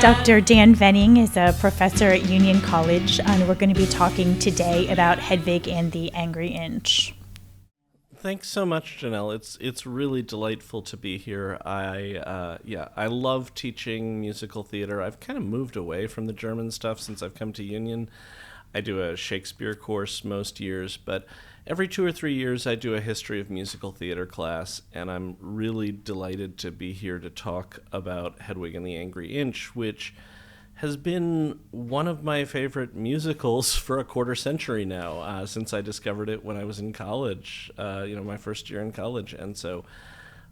Dr. Dan Venning is a professor at Union College, and we're going to be talking today about Hedwig and the Angry Inch. Thanks so much, Janelle. It's really delightful to be here. I love teaching musical theater. I've kind of moved away from the German stuff since I've come to Union. I do a Shakespeare course most years, but every 2 or 3 years I do a history of musical theater class, and I'm really delighted to be here to talk about Hedwig and the Angry Inch, which has been one of my favorite musicals for a quarter century now, since I discovered it when I was in college, my first year in college. And so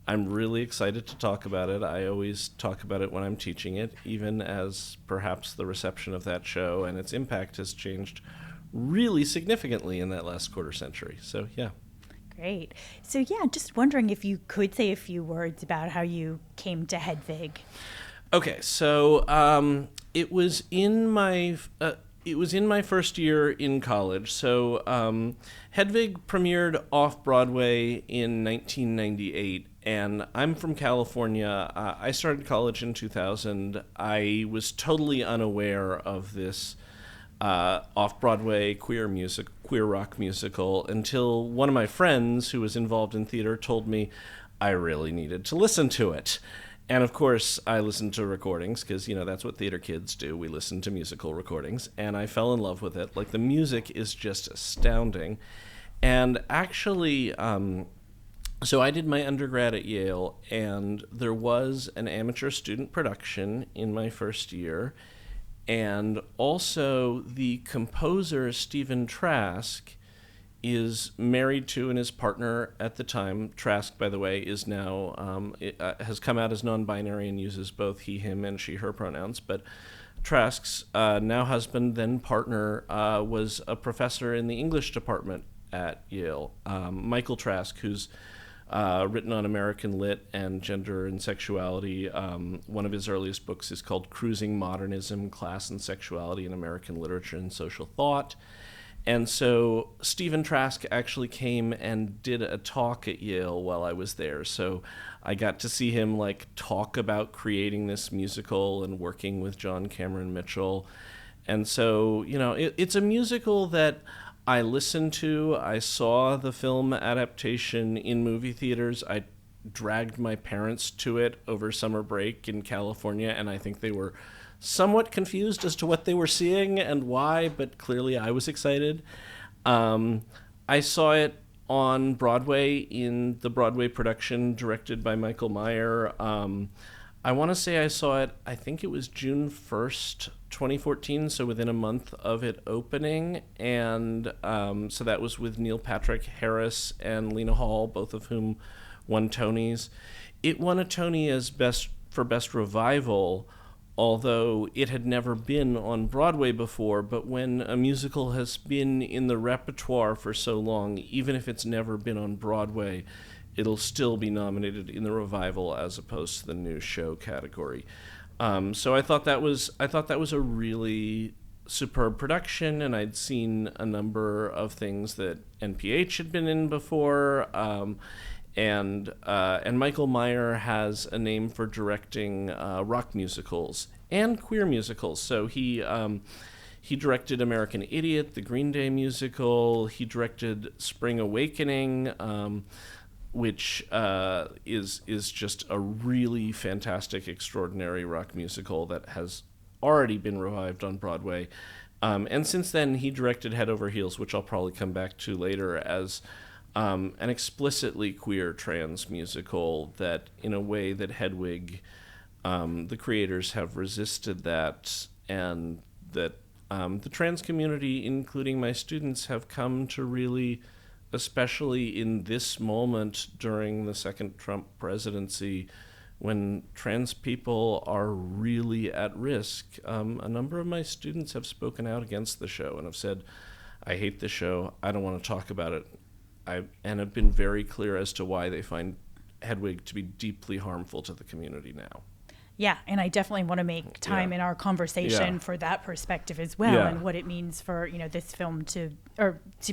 I'm really excited to talk about it. I always talk about it when I'm teaching it, even as perhaps the reception of that show and its impact has changed really significantly in that last quarter century. So, yeah. Great. So, just wondering if you could say a few words about how you came to Hedwig. Okay, so it was in my first year in college. So Hedwig premiered off Broadway in 1998, and I'm from California. I started college in 2000. I was totally unaware of this off-Broadway queer rock musical until one of my friends who was involved in theater told me I really needed to listen to it. And of course, I listened to recordings because, that's what theater kids do. We listen to musical recordings, and I fell in love with it. Like, the music is just astounding. And actually, so I did my undergrad at Yale, and there was an amateur student production in my first year. And also, the composer, Stephen Trask, is married to, and his partner at the time, Trask, by the way, is now, has come out as non-binary and uses both he, him, and she, her pronouns. But Trask's now husband, then partner, was a professor in the English department at Yale. Michael Trask, who's written on American lit and gender and sexuality. One of his earliest books is called Cruising Modernism, Class and Sexuality in American Literature and Social Thought. And so Stephen Trask actually came and did a talk at Yale while I was there. So I got to see him talk about creating this musical and working with John Cameron Mitchell. And so, it's a musical that I listened to. I saw the film adaptation in movie theaters. I dragged my parents to it over summer break in California, and I think they were somewhat confused as to what they were seeing and why, but clearly I was excited. I saw it on Broadway in the Broadway production directed by Michael Meyer. I want to say I saw it, I think it was June 1st, 2014, so within a month of it opening. And so that was with Neil Patrick Harris and Lena Hall, both of whom won Tonys. It won a Tony as Best Revival, although it had never been on Broadway before. But when a musical has been in the repertoire for so long, even if it's never been on Broadway, it'll still be nominated in the revival as opposed to the new show category. So I thought that was a really superb production, and I'd seen a number of things that NPH had been in before. And Michael Meyer has a name for directing rock musicals and queer musicals. So he directed American Idiot, the Green Day musical. He directed Spring Awakening, which is just a really fantastic, extraordinary rock musical that has already been revived on Broadway. And since then, he directed Head Over Heels, which I'll probably come back to later, as an explicitly queer trans musical that, in a way that Hedwig, the creators have resisted that, and that the trans community, including my students, have come to really, especially in this moment during the second Trump presidency, when trans people are really at risk. A number of my students have spoken out against the show and have said, I hate the show, I don't want to talk about it. And have been very clear as to why they find Hedwig to be deeply harmful to the community now. Yeah, and I definitely want to make time in our conversation for that perspective as well, and what it means for this film to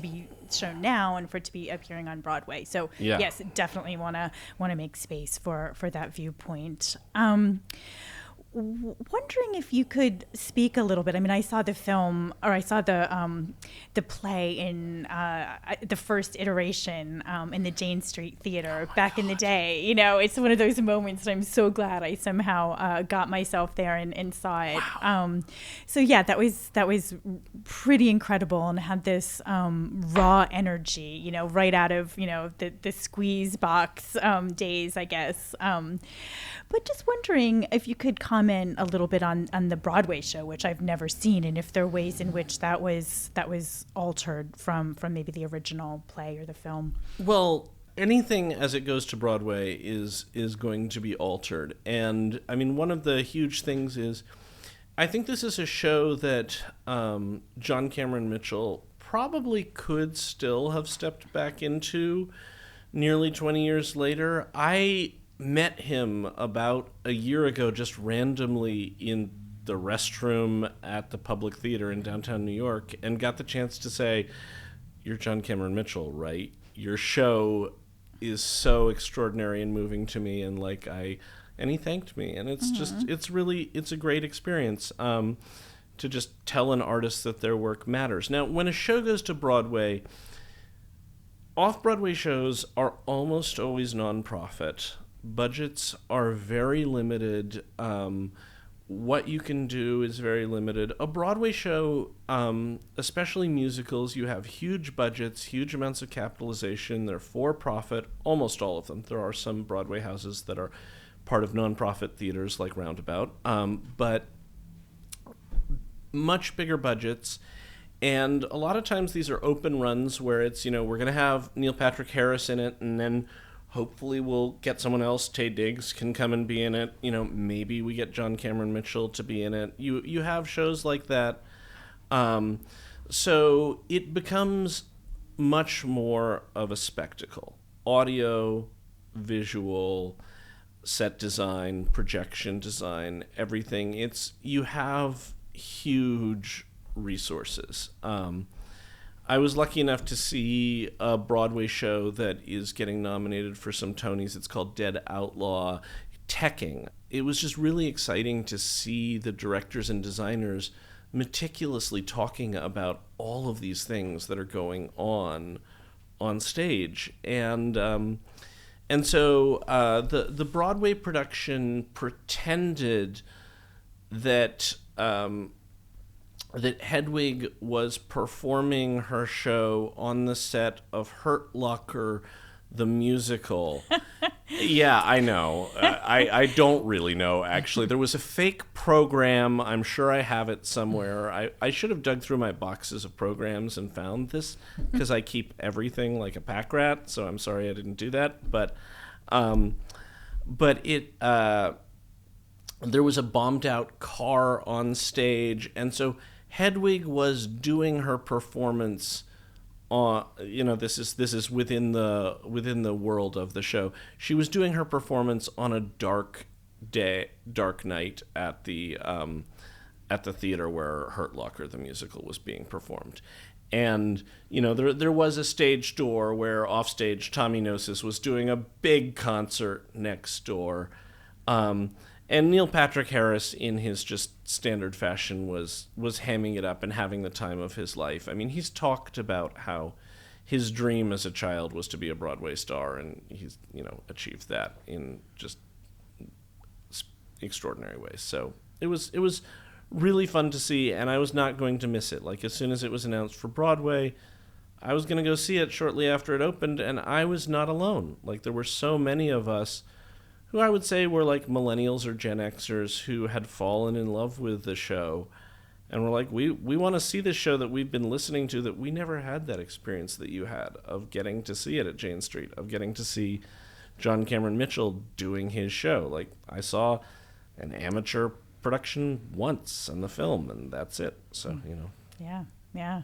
be shown now and for it to be appearing on Broadway. So yes, definitely want to make space for that viewpoint. wondering if you could speak a little bit. I mean, I saw the film, or I saw the play in the first iteration in the Jane Street Theater back in the day. You know, it's one of those moments that I'm so glad I somehow got myself there and saw it. Wow. So yeah, that was pretty incredible, and had this raw energy, you know, right out of, you know, the squeeze box days, I guess. But just wondering if you could comment a little bit on the Broadway show, which I've never seen, and if there are ways in which that was altered from maybe the original play or the film. Well, anything as it goes to Broadway is going to be altered. And I mean, one of the huge things is, I think this is a show that John Cameron Mitchell probably could still have stepped back into nearly 20 years later. I met him about a year ago just randomly in the restroom at the Public Theater in downtown New York, and got the chance to say, "You're John Cameron Mitchell, right? Your show is so extraordinary and moving to me," and and he thanked me, and it's just it's a great experience to just tell an artist that their work matters. Now, when a show goes to Broadway, off-Broadway shows are almost always nonprofit. Budgets are very limited. What you can do is very limited. A Broadway show, especially musicals, you have huge budgets, huge amounts of capitalization. They're for-profit, almost all of them. There are some Broadway houses that are part of nonprofit theaters like Roundabout, but much bigger budgets. And a lot of times these are open runs where it's, you know, we're going to have Neil Patrick Harris in it, and then hopefully we'll get someone else. Taye Diggs can come and be in it. You know, maybe we get John Cameron Mitchell to be in it. You have shows like that. So it becomes much more of a spectacle. Audio, visual, set design, projection design, everything. You have huge resources. I was lucky enough to see a Broadway show that is getting nominated for some Tonys. It's called Dead Outlaw, Teching. It was just really exciting to see the directors and designers meticulously talking about all of these things that are going on stage. And so the Broadway production pretended that that Hedwig was performing her show on the set of Hurt Locker, the musical. Yeah, I know. I don't really know, actually. There was a fake program. I'm sure I have it somewhere. I should have dug through my boxes of programs and found this, because I keep everything like a pack rat, so I'm sorry I didn't do that. But it... there was a bombed-out car on stage, and so Hedwig was doing her performance on, you know, this is within the world of the show. She was doing her performance on a dark night at the theater where Hurt Locker, the musical, was being performed. And, you know, there was a stage door where offstage Tommy Gnosis was doing a big concert next door. And Neil Patrick Harris, in his just standard fashion, was hamming it up and having the time of his life. I mean, he's talked about how his dream as a child was to be a Broadway star, and he's, you know, achieved that in just extraordinary ways. So it was really fun to see, and I was not going to miss it. Like, as soon as it was announced for Broadway, I was going to go see it shortly after it opened, and I was not alone. Like, there were so many of us who I would say were like millennials or Gen Xers who had fallen in love with the show, and were like, we want to see this show that we've been listening to, that we never had that experience that you had of getting to see it at Jane Street, of getting to see John Cameron Mitchell doing his show. Like, I saw an amateur production once in the film, and that's it. So, you know. Yeah.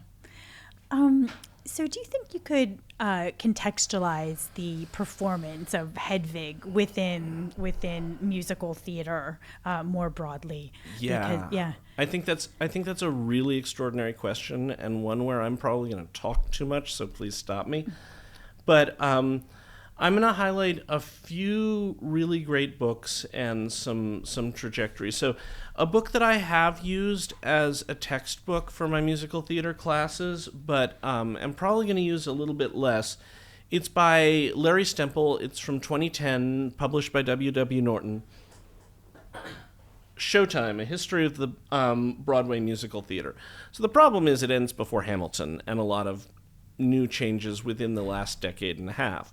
So do you think you could contextualize the performance of Hedwig within musical theater more broadly? Yeah. I think that's a really extraordinary question, and one where I'm probably going to talk too much, so please stop me. But I'm going to highlight a few really great books and some trajectories. So a book that I have used as a textbook for my musical theater classes, but I'm probably going to use a little bit less. It's by Larry Stempel. It's from 2010, published by W.W. Norton. Showtime, A History of the Broadway Musical Theater. So the problem is it ends before Hamilton and a lot of new changes within the last decade and a half.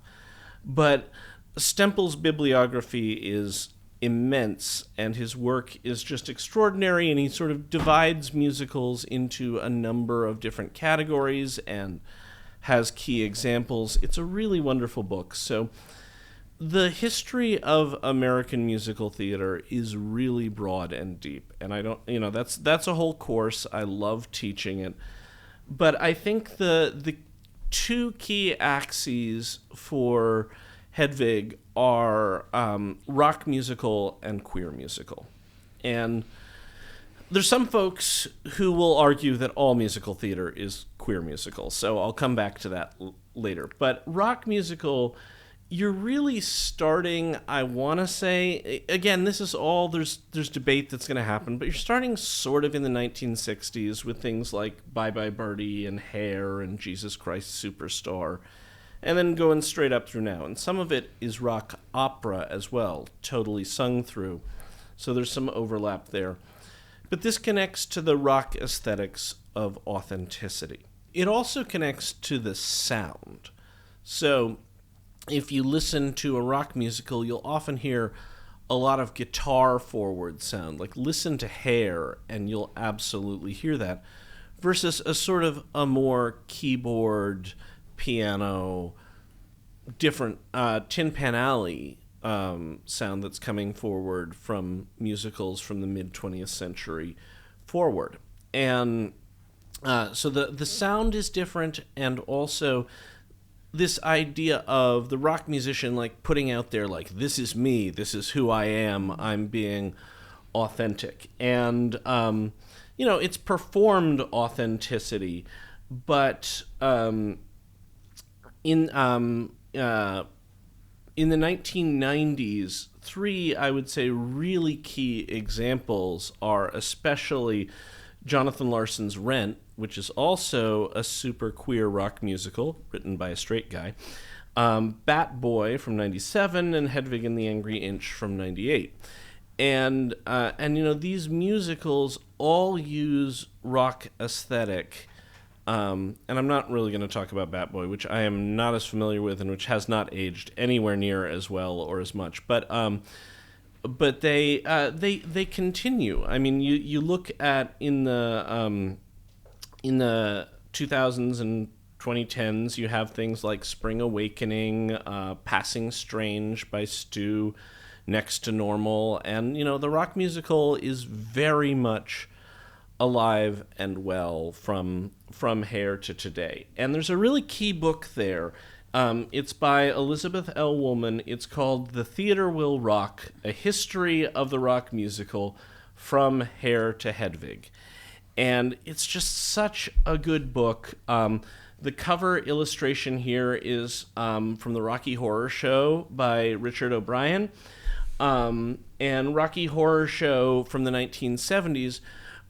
But Stempel's bibliography is immense, and his work is just extraordinary, and he sort of divides musicals into a number of different categories and has key examples. It's a really wonderful book. So the history of American musical theater is really broad and deep, and I don't, that's a whole course. I love teaching it. But I think the two key axes for Hedwig are rock musical and queer musical. And there's some folks who will argue that all musical theater is queer musical, so I'll come back to that later. But rock musical, you're really starting, I want to say, again, this is all, there's debate that's going to happen, but you're starting sort of in the 1960s with things like Bye Bye Birdie and Hair and Jesus Christ Superstar, and then going straight up through now. And some of it is rock opera as well, totally sung through. So there's some overlap there. But this connects to the rock aesthetics of authenticity. It also connects to the sound. So if you listen to a rock musical, you'll often hear a lot of guitar forward sound. Like listen to Hair and you'll absolutely hear that, versus a sort of a more keyboard, piano, different Tin Pan Alley sound that's coming forward from musicals from the mid-20th century forward. And so the sound is different, and also this idea of the rock musician like putting out there like, this is me, this is who I am, I'm being authentic. And it's performed authenticity, but in the 1990s, three, I would say, really key examples are especially Jonathan Larson's Rent, which is also a super queer rock musical written by a straight guy, Bat Boy from 97, and Hedwig and the Angry Inch from 98. And these musicals all use rock aesthetic. And I'm not really going to talk about Bat Boy, which I am not as familiar with and which has not aged anywhere near as well or as much. But they continue. I mean, you look at in the 2000s and 2010s, you have things like Spring Awakening, Passing Strange by Stu, Next to Normal, and the rock musical is very much alive and well from Hair to today. And there's a really key book there. It's by Elizabeth L. Woolman. It's called The Theater Will Rock, A History of the Rock Musical from Hair to Hedwig. And it's just such a good book. The cover illustration here is from the Rocky Horror Show by Richard O'Brien. And Rocky Horror Show from the 1970s,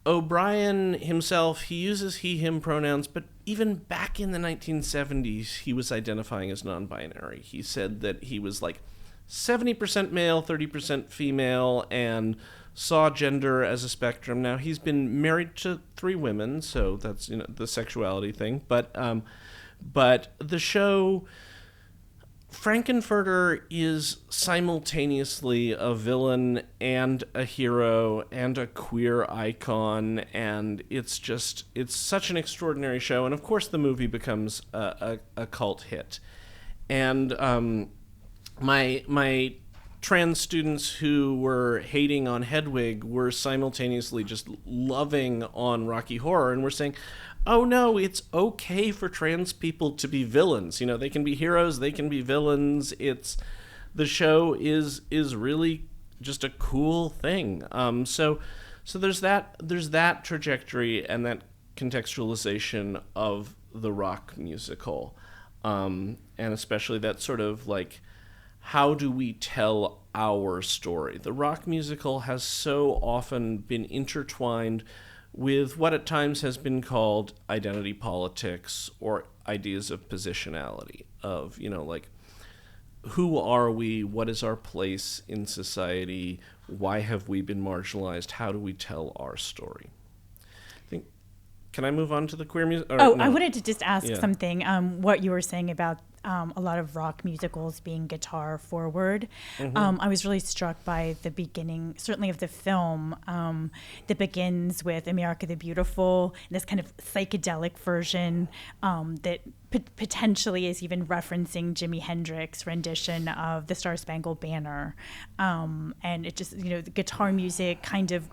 O'Brien himself, he uses he, him pronouns, but even back in the 1970s, he was identifying as non-binary. He said that he was like 70% male, 30% female, and saw gender as a spectrum. Now, he's been married to 3 women, so that's the sexuality thing. But the show, Frankenfurter is simultaneously a villain and a hero and a queer icon, and it's such an extraordinary show. And of course the movie becomes a cult hit. And my trans students who were hating on Hedwig were simultaneously just loving on Rocky Horror, and were saying, oh no, it's okay for trans people to be villains. They can be heroes, they can be villains. The show is really just a cool thing. So there's that trajectory and that contextualization of the rock musical. and especially that sort of like, how do we tell our story? The rock musical has so often been intertwined with what at times has been called identity politics or ideas of positionality, of, like, who are we? What is our place in society? Why have we been marginalized? How do we tell our story? Can I move on to the queer music? No? I wanted to just ask something. What you were saying about a lot of rock musicals being guitar forward. I was really struck by the beginning, certainly of the film, that begins with America the Beautiful, this kind of psychedelic version that potentially is even referencing Jimi Hendrix rendition of the Star Spangled Banner. And it just, the guitar music kind of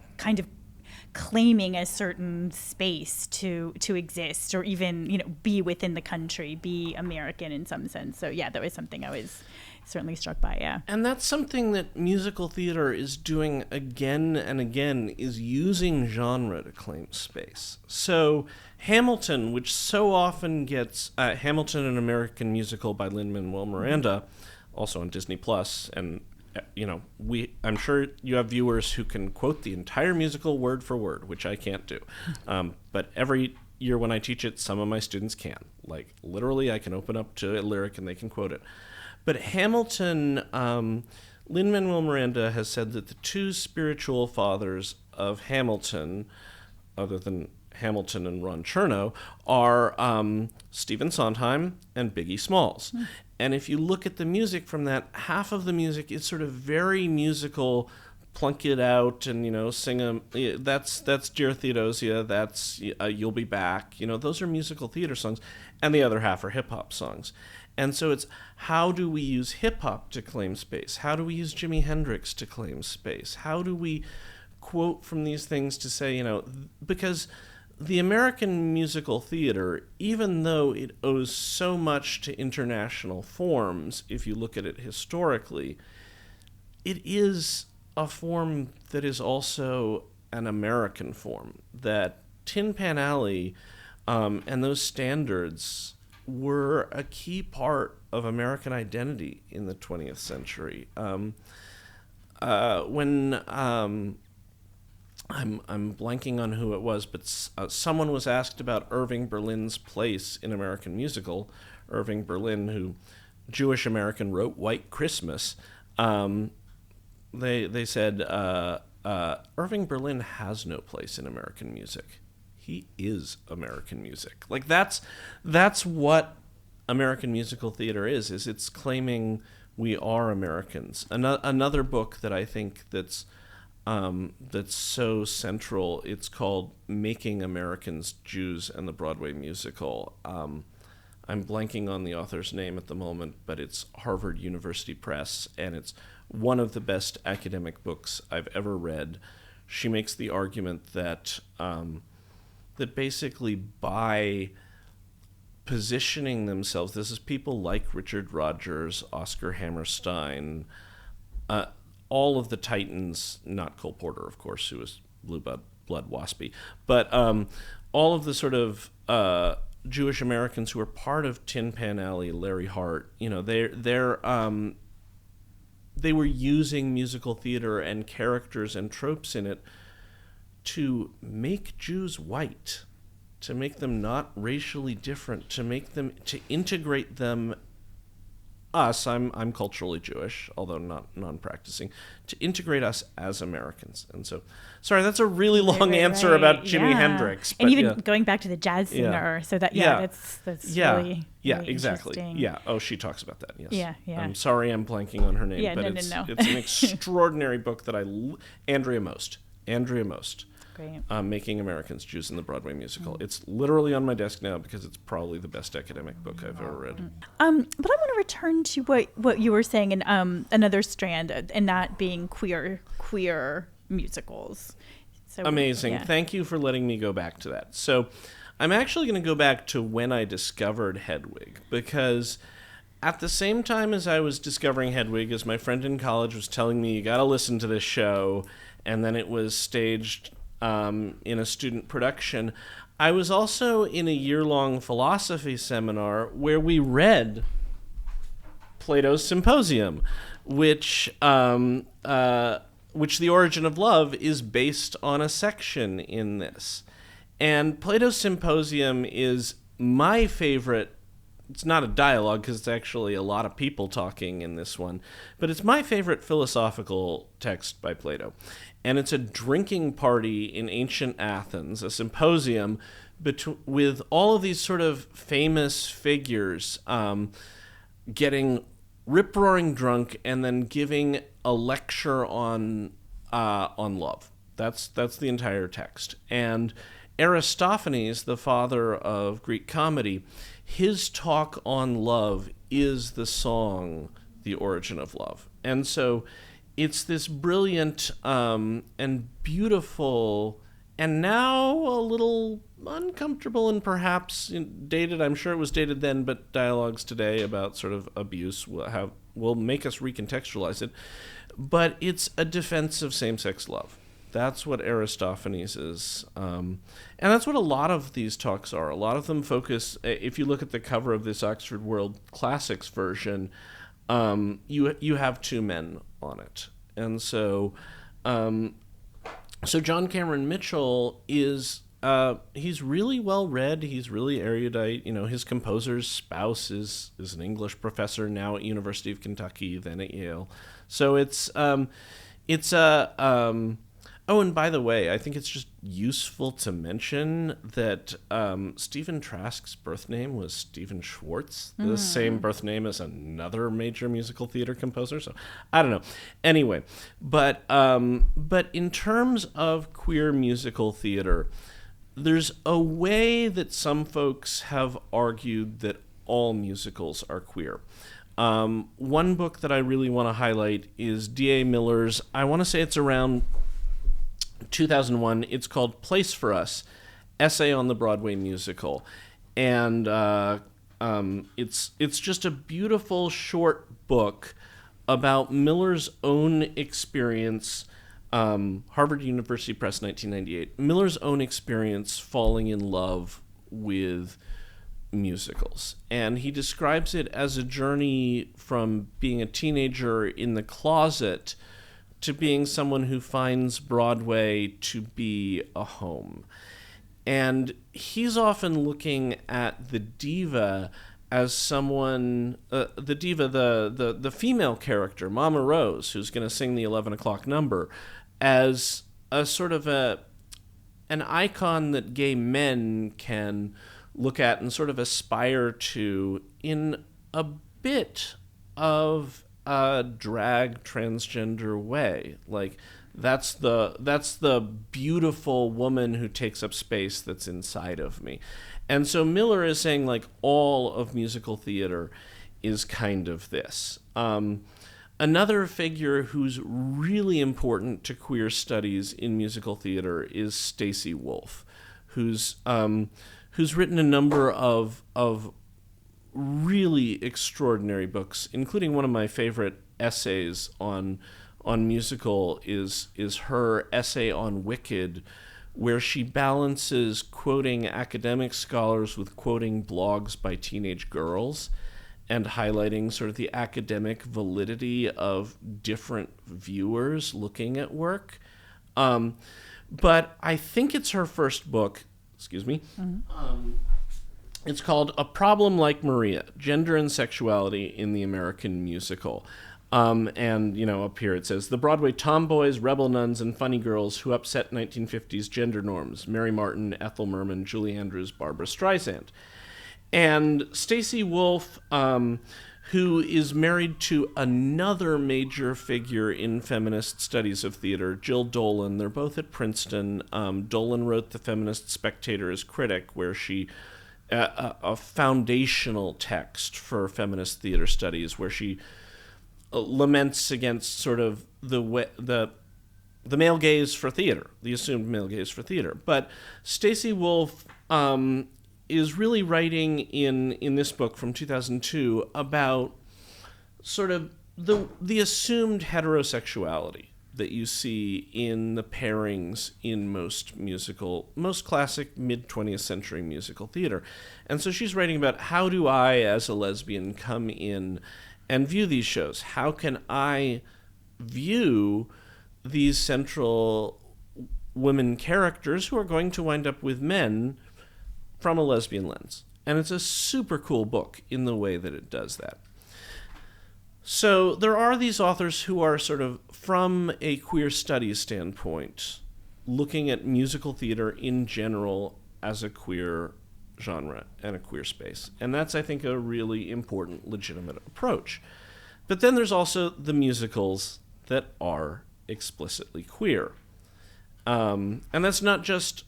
claiming a certain space to exist, or even be within the country, be American in some sense. So that was something I was certainly struck by. And that's something that musical theater is doing again and again, is using genre to claim space. So Hamilton, which so often gets Hamilton, an American musical by Lin-Manuel Miranda, also on Disney Plus, and I'm sure you have viewers who can quote the entire musical word for word, which I can't do. But every year when I teach it, some of my students can. Like, literally, I can open up to a lyric and they can quote it. But Hamilton, Lin-Manuel Miranda has said that the two spiritual fathers of Hamilton, other than Hamilton and Ron Chernow, are Stephen Sondheim and Biggie Smalls. And if you look at the music from that, half of the music is sort of very musical, plunk it out and, sing that's Dear Theodosia, that's You'll Be Back. Those are musical theater songs. And the other half are hip-hop songs. And so it's, how do we use hip-hop to claim space? How do we use Jimi Hendrix to claim space? How do we quote from these things to say, because the American musical theater, even though it owes so much to international forms, if you look at it historically, it is a form that is also an American form. That Tin Pan Alley and those standards were a key part of American identity in the 20th century. When I'm blanking on who it was, but someone was asked about Irving Berlin's place in American musical. Irving Berlin, who Jewish American, wrote White Christmas. They said Irving Berlin has no place in American music. He is American music. Like, that's what American musical theater is it's claiming we are Americans. Another book that I think that's so central, it's called Making Americans Jews and the Broadway Musical. I'm blanking on the author's name at the moment, but it's Harvard University Press, and it's one of the best academic books I've ever read. She makes the argument that that basically by positioning themselves, this is people like Richard Rodgers, Oscar Hammerstein, all of the titans, not Cole Porter, of course, who was Blue Blood Waspy, but all of the sort of Jewish Americans who are part of Tin Pan Alley, Larry Hart, they were using musical theater and characters and tropes in it to make Jews white, to make them not racially different, to integrate them. Us, I'm culturally Jewish, although not non-practicing, to integrate us as Americans. And so, sorry, that's a really long answer about Jimi Hendrix. And even going back to the jazz singer, so that that's really exactly. Yeah. Oh, she talks about that. Yes. Yeah. I'm sorry, I'm blanking on her name, but it's an extraordinary book that Andrea Most. Great. Making Americans Jews in the Broadway Musical. It's literally on my desk now because it's probably the best academic book I've ever read. But I want to return to what you were saying in another strand, and that being queer musicals. So, amazing. Yeah. Thank you for letting me go back to that. So I'm actually going to go back to when I discovered Hedwig, because at the same time as I was discovering Hedwig, as my friend in college was telling me, you got to listen to this show, and then it was staged in a student production, I was also in a year-long philosophy seminar where we read Plato's Symposium, which The Origin of Love is based on a section in this. And Plato's Symposium is my favorite. It's not a dialogue because it's actually a lot of people talking in this one, but it's my favorite philosophical text by Plato. And it's a drinking party in ancient Athens, a symposium with all of these sort of famous figures getting rip-roaring drunk and then giving a lecture on love. That's the entire text. And Aristophanes, the father of Greek comedy, his talk on love is the song The Origin of Love. And so it's this brilliant and beautiful, and now a little uncomfortable and perhaps dated. I'm sure it was dated then, but dialogues today about sort of abuse will make us recontextualize it. But it's a defense of same-sex love. That's what Aristophanes is. And that's what a lot of these talks are. A lot of them focus, if you look at the cover of this Oxford World Classics version, you have two men on it. And so John Cameron Mitchell is, he's really well read. He's really erudite. His composer's spouse is an English professor now at University of Kentucky, then at Yale. So it's oh, and by the way, I think it's just useful to mention that Stephen Trask's birth name was Stephen Schwartz, the same birth name as another major musical theater composer. So I don't know. Anyway, but in terms of queer musical theater, there's a way that some folks have argued that all musicals are queer. One book that I really want to highlight is D.A. Miller's, I want to say it's around 2001. It's called Place for Us, Essay on the Broadway Musical. And it's just a beautiful short book about Miller's own experience, Harvard University Press, 1998. Miller's own experience falling in love with musicals. And he describes it as a journey from being a teenager in the closet to being someone who finds Broadway to be a home. And he's often looking at the diva as someone, the female character, Mama Rose, who's going to sing the 11 o'clock number, as a sort of an icon that gay men can look at and sort of aspire to in a bit of a drag transgender way. Like that's the beautiful woman who takes up space that's inside of me. And so Miller is saying like all of musical theater is kind of this. Another figure who's really important to queer studies in musical theater is Stacey Wolf, who's written a number of really extraordinary books, including one of my favorite essays on musical is her essay on Wicked, where she balances quoting academic scholars with quoting blogs by teenage girls and highlighting sort of the academic validity of different viewers looking at work. But I think it's her first book. Excuse me. Mm-hmm. It's called A Problem Like Maria, Gender and Sexuality in the American Musical. And, up here it says, the Broadway tomboys, rebel nuns, and funny girls who upset 1950s gender norms. Mary Martin, Ethel Merman, Julie Andrews, Barbra Streisand. And Stacey Wolf, who is married to another major figure in feminist studies of theater, Jill Dolan. They're both at Princeton. Dolan wrote The Feminist Spectator as critic, where she... a foundational text for feminist theater studies, where she laments against sort of the male gaze for theater, the assumed male gaze for theater. But Stacey Wolf is really writing in this book from 2002 about sort of the assumed heterosexuality that you see in the pairings in most classic mid-20th century musical theater. And so she's writing about, how do I, as a lesbian, come in and view these shows? How can I view these central women characters who are going to wind up with men from a lesbian lens? And it's a super cool book in the way that it does that. So there are these authors who are sort of, from a queer studies standpoint, looking at musical theater in general as a queer genre and a queer space. And that's, I think, a really important, legitimate approach. But then there's also the musicals that are explicitly queer. And that's not just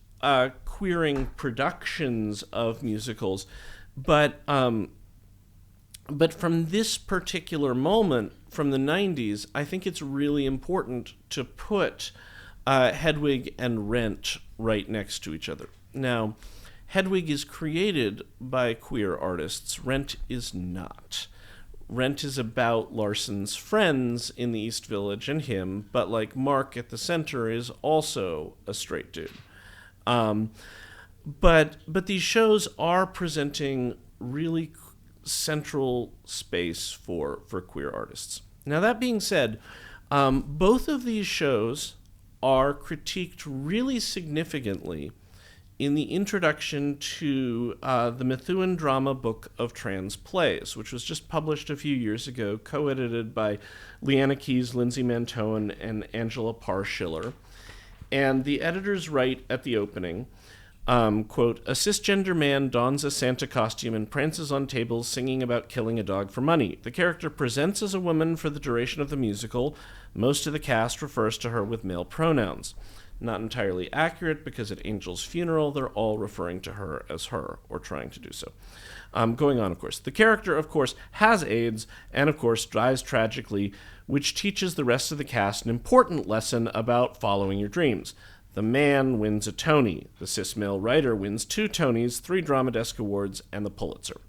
queering productions of musicals, but from this particular moment, from the 90s, I think it's really important to put Hedwig and Rent right next to each other. Now, Hedwig is created by queer artists. Rent is not. Rent is about Larson's friends in the East Village and him, but like Mark at the center is also a straight dude. But these shows are presenting really central space for queer artists. Now, that being said, both of these shows are critiqued really significantly in the introduction to the Methuen Drama Book of Trans Plays, which was just published a few years ago, co-edited by Leanna Keyes, Lindsay Mantoan, and Angela Parr Schiller. And the editors write at the opening, quote, "A cisgender man dons a Santa costume and prances on tables singing about killing a dog for money. The character presents as a woman for the duration of the musical. Most of the cast refers to her with male pronouns. Not entirely accurate, because at Angel's funeral, they're all referring to her as her, or trying to do so." Going on, of course. "The character, of course, has AIDS, and of course dies tragically, which teaches the rest of the cast an important lesson about following your dreams. The man wins a Tony. The cis male writer wins 2 Tonys, 3 Drama Desk Awards, and the Pulitzer."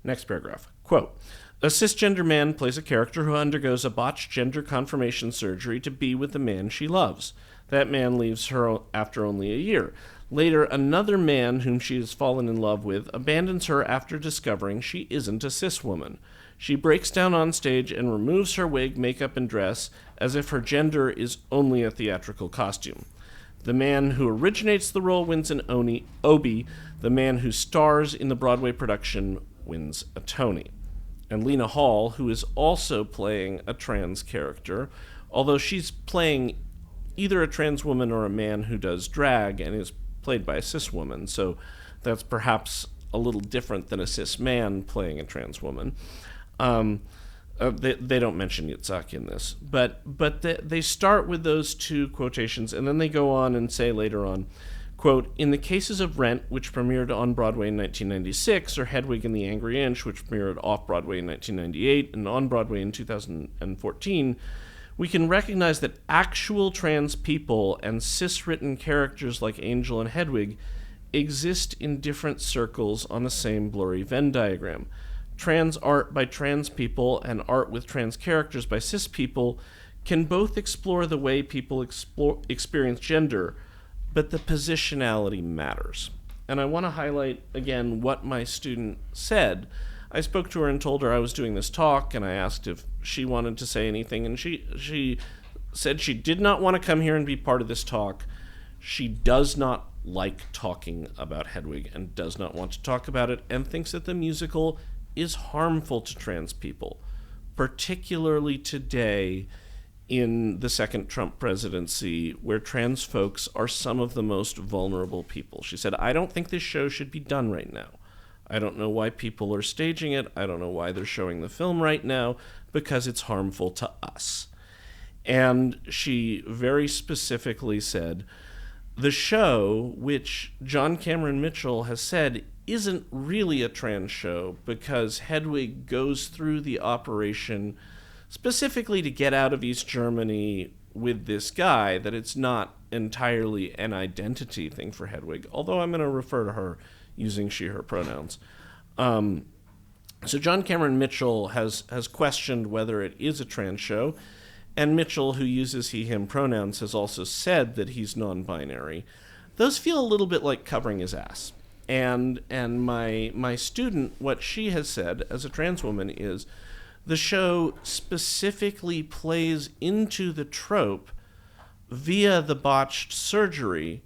Next paragraph. Quote, "A cisgender man plays a character who undergoes a botched gender confirmation surgery to be with the man she loves. That man leaves her after only a year. Later, another man whom she has fallen in love with abandons her after discovering she isn't a cis woman. She breaks down on stage and removes her wig, makeup, and dress as if her gender is only a theatrical costume. The man who originates the role wins an Obie. The man who stars in the Broadway production wins a Tony." And Lena Hall, who is also playing a trans character, although she's playing either a trans woman or a man who does drag and is played by a cis woman, so that's perhaps a little different than a cis man playing a trans woman. They don't mention Yitzhak in this, but they start with those 2 quotations, and then they go on and say later on, quote, "In the cases of Rent, which premiered on Broadway in 1996, or Hedwig and the Angry Inch, which premiered off-Broadway in 1998 and on Broadway in 2014, we can recognize that actual trans people and cis-written characters like Angel and Hedwig exist in different circles on the same blurry Venn diagram. Trans art by trans people and art with trans characters by cis people can both explore the way people experience gender, but the positionality matters." And I want to highlight again what my student said. I spoke to her and told her I was doing this talk, and I asked if she wanted to say anything, and she said she did not want to come here and be part of this talk. She does not like talking about Hedwig and does not want to talk about it, and thinks that the musical is harmful to trans people, particularly today in the second Trump presidency, where trans folks are some of the most vulnerable people. She said, "I don't think this show should be done right now. I don't know why people are staging it. I don't know why they're showing the film right now, because it's harmful to us." And she very specifically said, the show, which John Cameron Mitchell has said isn't really a trans show because Hedwig goes through the operation specifically to get out of East Germany with this guy, that it's not entirely an identity thing for Hedwig, although I'm going to refer to her using she, her pronouns. So John Cameron Mitchell has questioned whether it is a trans show, and Mitchell, who uses he, him pronouns, has also said that he's non-binary. Those feel a little bit like covering his ass. And my student, what she has said as a trans woman is the show specifically plays into the trope via the botched surgery,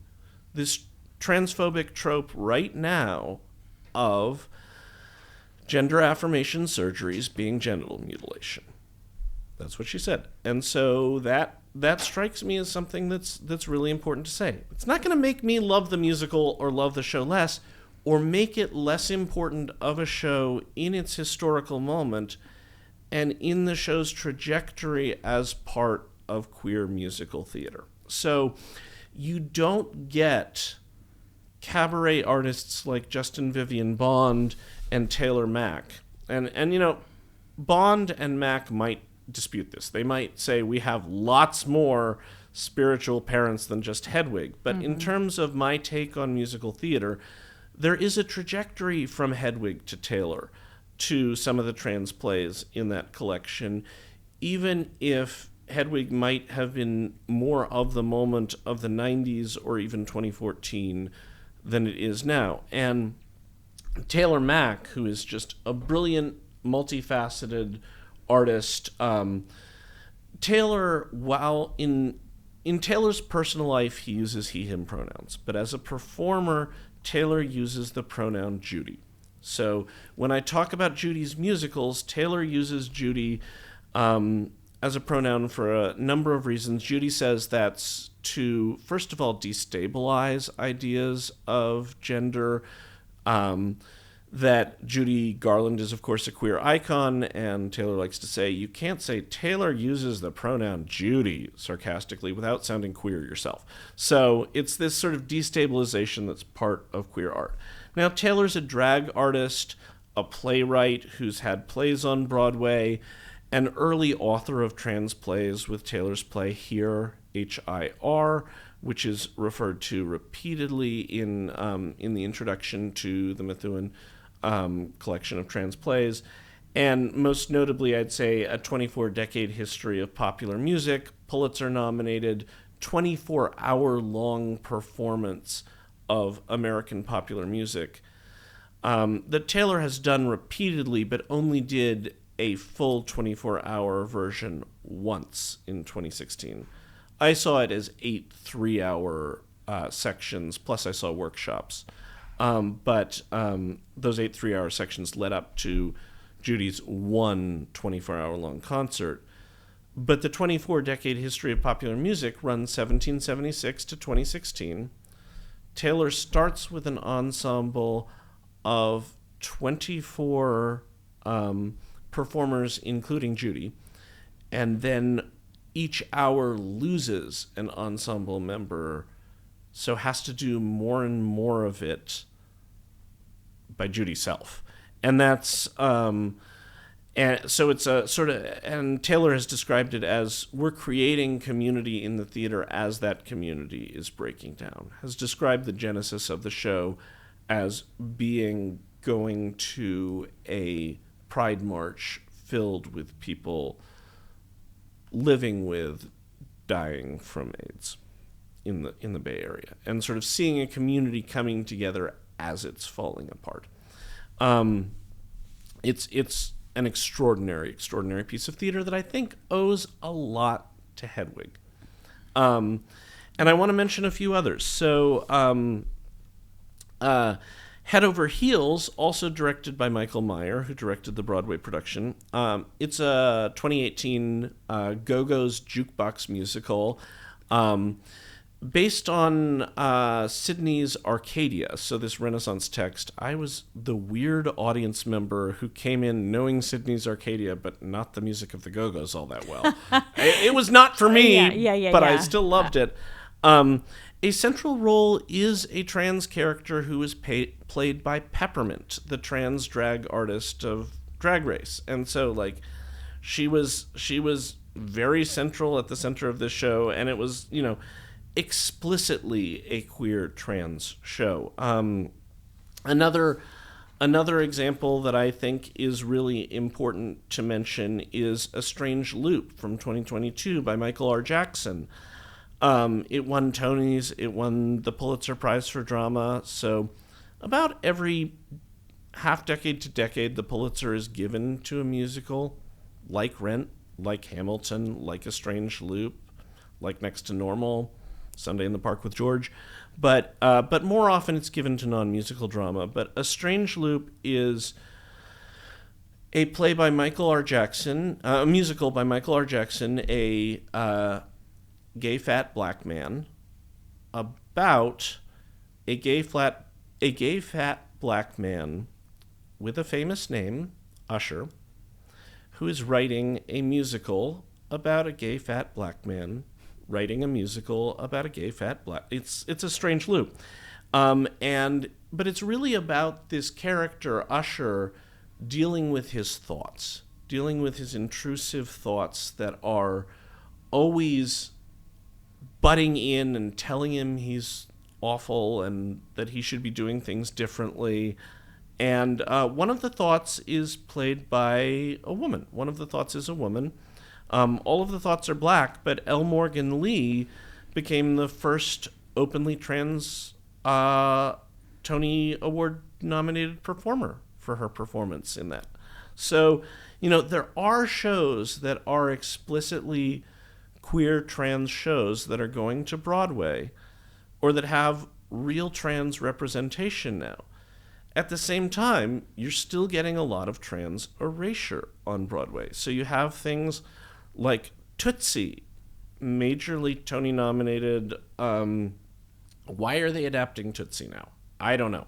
this transphobic trope right now of gender affirmation surgeries being genital mutilation. That's what she said. And so that strikes me as something that's really important to say. It's not going to make me love the musical or love the show less, or make it less important of a show in its historical moment and in the show's trajectory as part of queer musical theater. So you don't get cabaret artists like Justin Vivian Bond and Taylor Mack. And you know, Bond and Mack might dispute this. They might say we have lots more spiritual parents than just Hedwig. But in terms of my take on musical theater, there is a trajectory from Hedwig to Taylor to some of the trans plays in that collection, even if Hedwig might have been more of the moment of the 90s or even 2014 than it is now. And Taylor Mack, who is just a brilliant, multifaceted artist, Taylor, while in Taylor's personal life, he uses he, him pronouns, but as a performer, Taylor uses the pronoun Judy. So when I talk about Judy's musicals, Taylor uses Judy as a pronoun for a number of reasons. Judy says that's to, first of all, destabilize ideas of gender. That Judy Garland is, of course, a queer icon, and Taylor likes to say, you can't say Taylor uses the pronoun Judy sarcastically without sounding queer yourself. So it's this sort of destabilization that's part of queer art. Now, Taylor's a drag artist, a playwright who's had plays on Broadway, an early author of trans plays with Taylor's play Here, H-I-R, which is referred to repeatedly in the introduction to the Methuen collection of trans plays, and most notably, I'd say, a 24-decade history of popular music, Pulitzer-nominated, 24-hour-long performance of American popular music that Taylor has done repeatedly, but only did a full 24-hour version once in 2016. I saw it as 8 3-hour sections, plus I saw workshops. But those 8 3-hour sections led up to Judy's one 24-hour-long concert. But the 24-decade history of popular music runs 1776 to 2016. Taylor starts with an ensemble of 24 performers, including Judy, and then each hour loses an ensemble member, so has to do more and more of it by Judy's self. And that's and so it's a sort of, and Taylor has described it as we're creating community in the theater as that community is breaking down, has described the genesis of the show as being going to a pride march filled with people living with, dying from AIDS in the Bay Area, and sort of seeing a community coming together as it's falling apart. It's an extraordinary piece of theater that I think owes a lot to Hedwig. And I want to mention a few others. So Head Over Heels, also directed by Michael Meyer, who directed the Broadway production. It's a 2018 Go-Go's jukebox musical based on Sydney's Arcadia, so this Renaissance text. I was the weird audience member who came in knowing Sydney's Arcadia, but not the music of the Go-Go's all that well. It was not for me, but I still loved it. A central role is a trans character who is played by Peppermint, the trans drag artist of Drag Race. And so, like, she was very central at the center of this show, and it was, explicitly a queer trans show. Another Another example that I think is really important to mention is A Strange Loop from 2022 by Michael R. Jackson. It won Tonys, it won the Pulitzer Prize for Drama, so about every half decade to decade, the Pulitzer is given to a musical, like Rent, like Hamilton, like A Strange Loop, like Next to Normal, Sunday in the Park with George. But more often it's given to non-musical drama. But A Strange Loop is a play by Michael R. Jackson, a musical by Michael R. Jackson, a gay fat black man, about a gay fat black man with a famous name, Usher, who is writing a musical about a gay fat black man writing a musical about a gay fat black. It's a strange loop, but it's really about this character Usher dealing with his thoughts, dealing with his intrusive thoughts that are always butting in and telling him he's awful and that he should be doing things differently. And one of the thoughts is played by a woman. One of the thoughts is a woman. All of the thoughts are black, but L. Morgan Lee became the first openly trans Tony Award-nominated performer for her performance in that. So, there are shows that are explicitly queer trans shows that are going to Broadway or that have real trans representation now. At the same time, you're still getting a lot of trans erasure on Broadway. So you have things like Tootsie, majorly Tony-nominated. Why are they adapting Tootsie now? I don't know.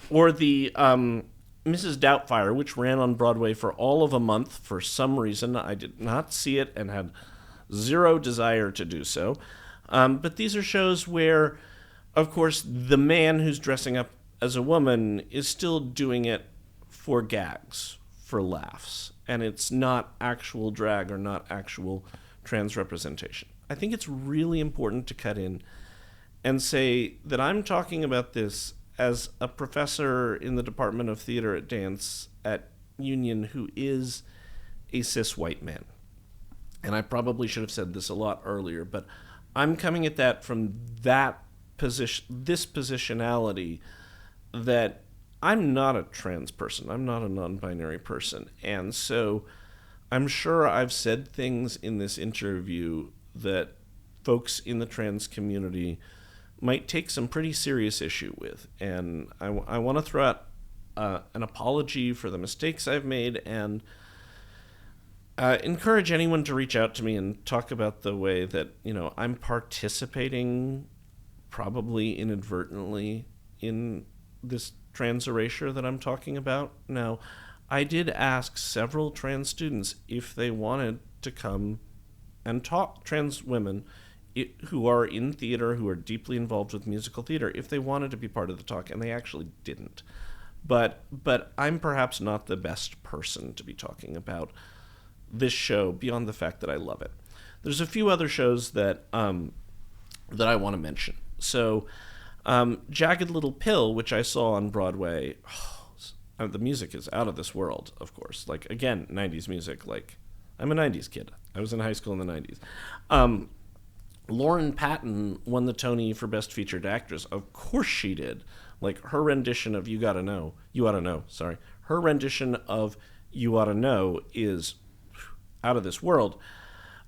Or the Mrs. Doubtfire, which ran on Broadway for all of a month for some reason. I did not see it and had zero desire to do so. But these are shows where, of course, the man who's dressing up as a woman is still doing it for gags, for laughs, and it's not actual drag or not actual trans representation. I think it's really important to cut in and say that I'm talking about this as a professor in the Department of Theater at Dance at Union who is a cis white man. And I probably should have said this a lot earlier, but I'm coming at that from that position, this positionality, that I'm not a trans person. I'm not a non-binary person. And so I'm sure I've said things in this interview that folks in the trans community might take some pretty serious issue with. And I want to throw out an apology for the mistakes I've made and encourage anyone to reach out to me and talk about the way that, I'm participating, probably inadvertently, in this trans erasure that I'm talking about. Now, I did ask several trans students if they wanted to come and talk, trans women who are in theater, who are deeply involved with musical theater, if they wanted to be part of the talk, and they actually didn't. But I'm perhaps not the best person to be talking about this show beyond the fact that I love it. There's a few other shows that I want to mention. So, Jagged Little Pill, which I saw on Broadway, the music is out of this world, of course. Like, again, 90s music. Like, I'm a 90s kid. I was in high school in the 90s. Lauren Patton won the Tony for Best Featured Actress. Of course she did. Like, her rendition of You Oughta Know, her rendition of You Oughta Know is out of this world.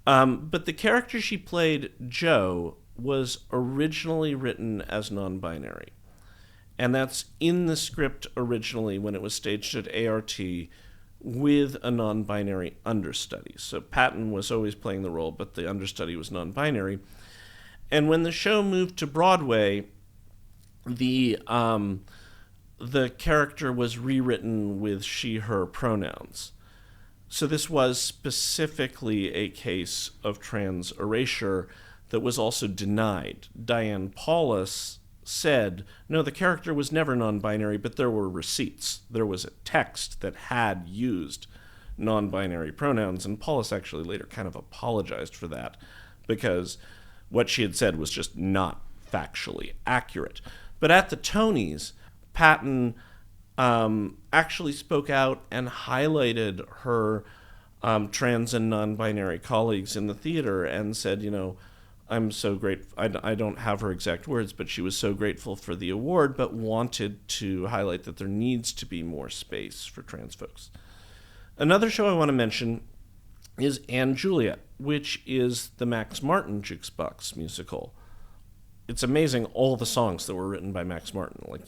But the character she played, Jo, was originally written as non-binary. And that's in the script originally when it was staged at ART with a non-binary understudy. So Patton was always playing the role, but the understudy was non-binary. And when the show moved to Broadway, the character was rewritten with she, her pronouns. So this was specifically a case of trans erasure that was also denied. Diane Paulus said, no, the character was never non-binary, but there were receipts. There was a text that had used non-binary pronouns, and Paulus actually later kind of apologized for that because what she had said was just not factually accurate. But at the Tonys, Patton actually spoke out and highlighted her trans and non-binary colleagues in the theater and said, I'm so grateful. I don't have her exact words, but she was so grateful for the award, but wanted to highlight that there needs to be more space for trans folks. Another show I want to mention is & Juliet, which is the Max Martin Jukebox musical. It's amazing all the songs that were written by Max Martin. Like,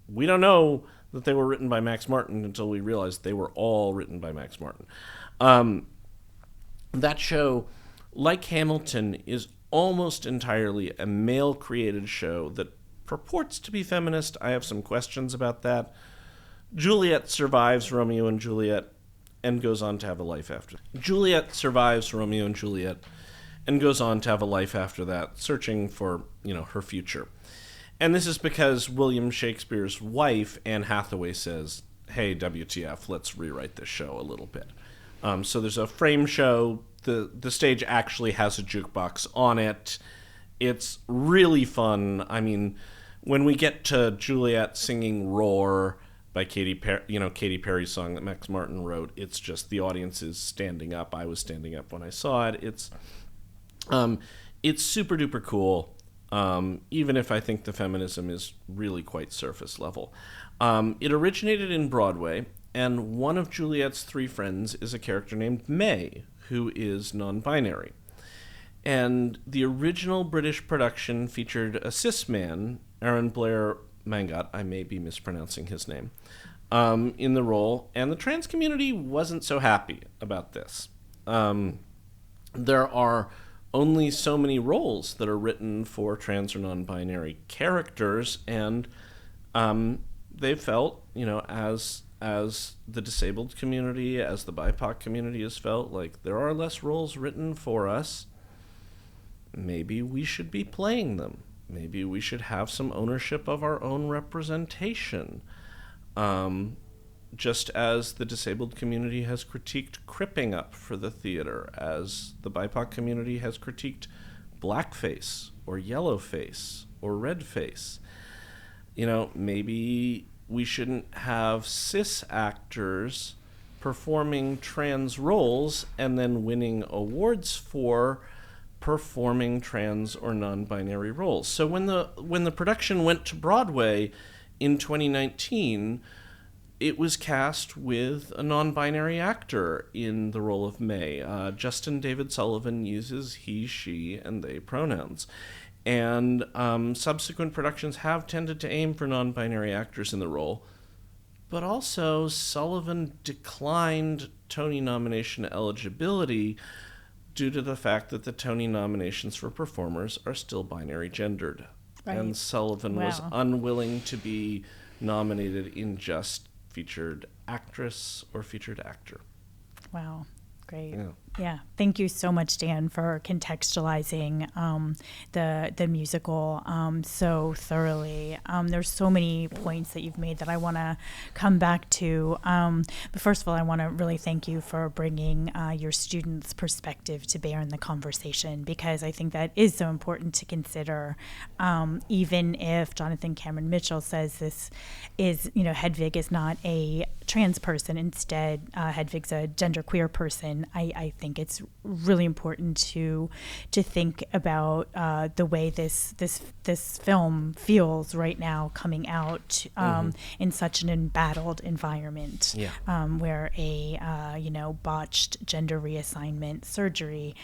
we don't know that they were written by Max Martin until we realized they were all written by Max Martin. That show, like Hamilton, is almost entirely a male-created show that purports to be feminist. I have some questions about that. Juliet survives Romeo and Juliet and goes on to have a life after. Juliet survives Romeo and Juliet and goes on to have a life after that, searching for, her future. And this is because William Shakespeare's wife, Anne Hathaway, says, hey, WTF, let's rewrite this show a little bit. So there's a frame show. The stage actually has a jukebox on it. It's really fun. I mean, when we get to Juliet singing Roar by Katy Perry's song that Max Martin wrote, it's just the audience is standing up. I was standing up when I saw it. It's super duper cool, even if I think the feminism is really quite surface level. It originated in Broadway, and one of Juliet's three friends is a character named May, who is non-binary. And the original British production featured a cis man, Aaron Blair Mangat, I may be mispronouncing his name, in the role, and the trans community wasn't so happy about this. There are only so many roles that are written for trans or non-binary characters, and they felt, as the disabled community, as the BIPOC community has felt, like there are less roles written for us. Maybe we should be playing them. Maybe we should have some ownership of our own representation. Just as the disabled community has critiqued cripping up for the theater, as the BIPOC community has critiqued blackface or yellowface or redface. Maybe we shouldn't have cis actors performing trans roles and then winning awards for performing trans or non-binary roles. So when the production went to Broadway in 2019, it was cast with a non-binary actor in the role of May. Justin David Sullivan uses he, she, and they pronouns. And subsequent productions have tended to aim for non-binary actors in the role. But also, Sullivan declined Tony nomination eligibility due to the fact that the Tony nominations for performers are still binary gendered. Right. And Sullivan was unwilling to be nominated in just featured actress or featured actor. Wow. Great. Yeah. Thank you so much, Dan, for contextualizing the musical so thoroughly. There's so many points that you've made that I want to come back to. But first of all, I want to really thank you for bringing your students' perspective to bear in the conversation, because I think that is so important to consider. Even if Jonathan Cameron Mitchell says this is, Hedwig is not a trans person. Instead, Hedwig's a genderqueer person. I think it's really important to think about the way this film feels right now, coming out in such an embattled environment, where a botched gender reassignment surgery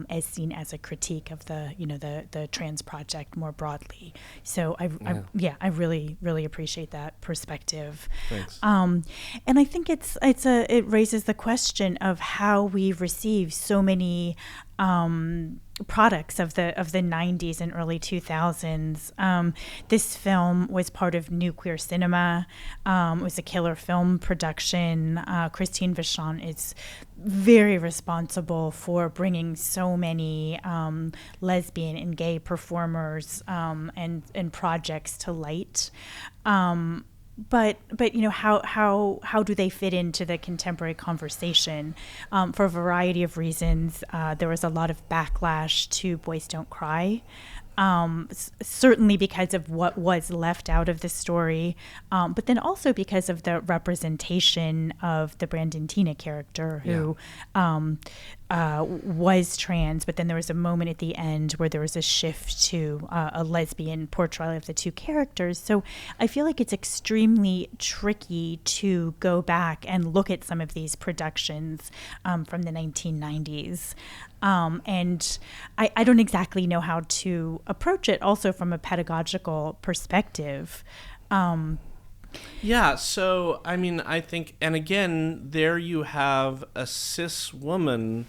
is seen as a critique of the trans project more broadly. So I really appreciate that perspective. Thanks. And I think it raises the question of how we receive so many products of the 90s and early 2000s. This film was part of New Queer Cinema. It was a killer film production. Christine Vachon is very responsible for bringing so many lesbian and gay performers and projects to light. But how do they fit into the contemporary conversation? For a variety of reasons, there was a lot of backlash to Boys Don't Cry. certainly because of what was left out of the story, but then also because of the representation of the Brandon Tina character who was trans, but then there was a moment at the end where there was a shift to a lesbian portrayal of the two characters. So I feel like it's extremely tricky to go back and look at some of these productions from the 1990s. And I don't exactly know how to approach it also from a pedagogical perspective. Yeah, so, I mean, I think, and again, there you have a cis woman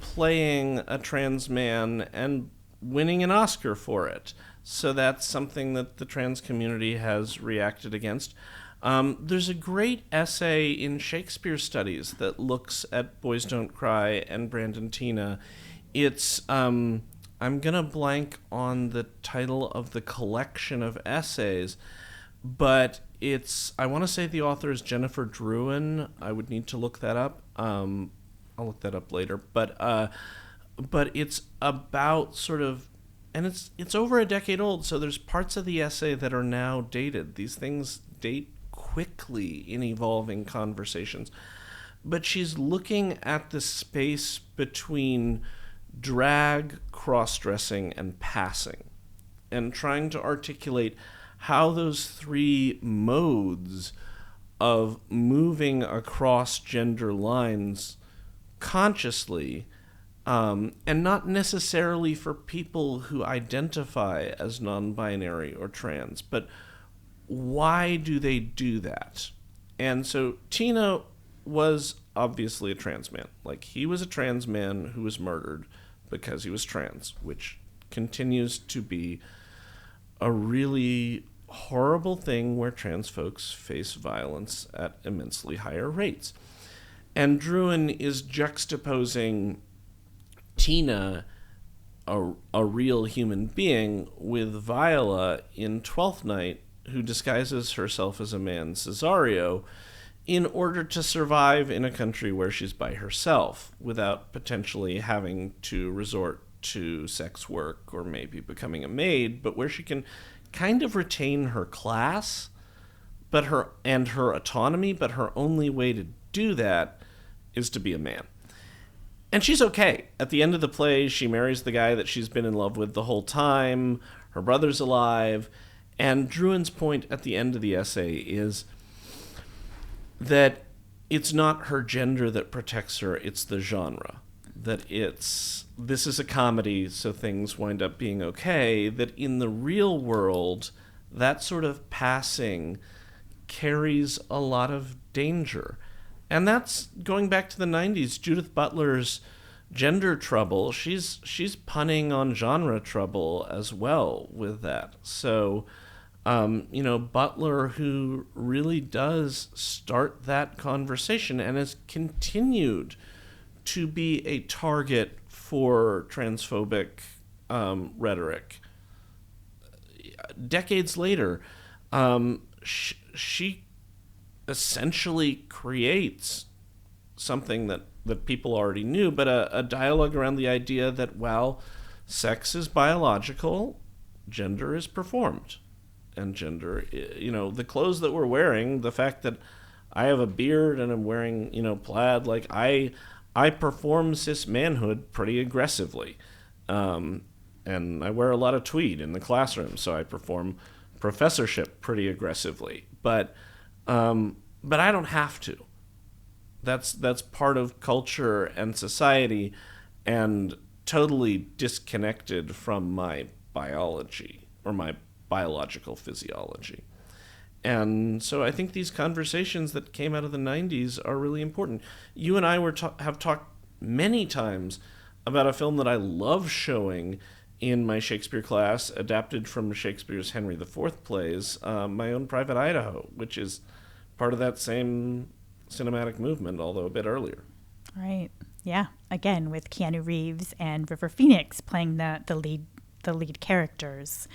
playing a trans man and winning an Oscar for it. So that's something that the trans community has reacted against. There's a great essay in Shakespeare Studies that looks at Boys Don't Cry and Brandon Tina. It's, I'm going to blank on the title of the collection of essays, but it's, I want to say the author is Jennifer Druin. I would need to look that up. I'll look that up later. But it's about sort of, and it's over a decade old, so there's parts of the essay that are now dated. These things date quickly in evolving conversations. But she's looking at the space between drag, cross-dressing, and passing, and trying to articulate how those three modes of moving across gender lines consciously, and not necessarily for people who identify as non-binary or trans, but why do they do that? And so Tina was obviously a trans man. Like, he was a trans man who was murdered because he was trans, which continues to be a really horrible thing where trans folks face violence at immensely higher rates. And Druin is juxtaposing Tina, a real human being, with Viola in Twelfth Night, who disguises herself as a man, Cesario, in order to survive in a country where she's by herself without potentially having to resort to sex work or maybe becoming a maid, but where she can kind of retain her class but her autonomy, but her only way to do that is to be a man. And she's okay. At the end of the play, she marries the guy that she's been in love with the whole time. Her brother's alive. And Druin's point at the end of the essay is that it's not her gender that protects her, it's the genre. That this is a comedy, so things wind up being okay. That in the real world, that sort of passing carries a lot of danger. And that's going back to the 90s. Judith Butler's gender trouble, she's punning on genre trouble as well with that. So, Butler, who really does start that conversation and has continued to be a target for transphobic rhetoric. Decades later, she essentially creates something that people already knew, but a dialogue around the idea that, well, sex is biological, gender is performed. And gender, the clothes that we're wearing, the fact that I have a beard and I'm wearing, plaid, like I perform cis manhood pretty aggressively. And I wear a lot of tweed in the classroom, so I perform professorship pretty aggressively. But I don't have to. That's part of culture and society, and totally disconnected from my biology or my biological physiology. And so I think these conversations that came out of the 90s are really important. You and I have talked many times about a film that I love showing in my Shakespeare class, adapted from Shakespeare's Henry IV plays, My Own Private Idaho, which is part of that same cinematic movement, although a bit earlier. Right. Yeah. Again, with Keanu Reeves and River Phoenix playing the lead characters.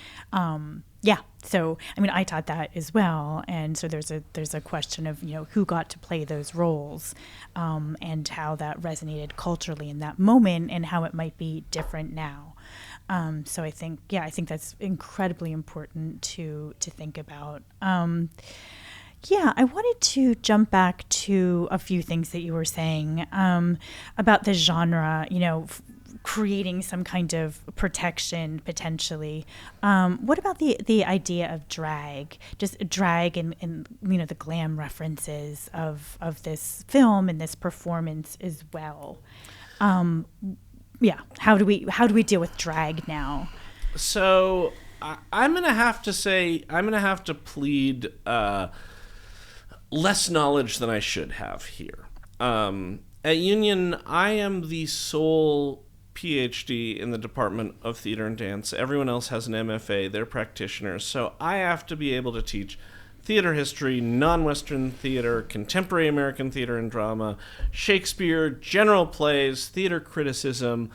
Yeah. So, I taught that as well. And so there's a question of, who got to play those roles, and how that resonated culturally in that moment and how it might be different now. So I think that's incredibly important to think about. I wanted to jump back to a few things that you were saying about the genre, creating some kind of protection potentially. What about the idea of drag? Just drag and the glam references of this film and this performance as well. How do we deal with drag now? So I'm gonna have to plead less knowledge than I should have here. At Union, I am the sole PhD in the Department of Theater and Dance. Everyone else has an MFA. They're practitioners. So I have to be able to teach theater history, non-Western theater, contemporary American theater and drama, Shakespeare, general plays, theater criticism.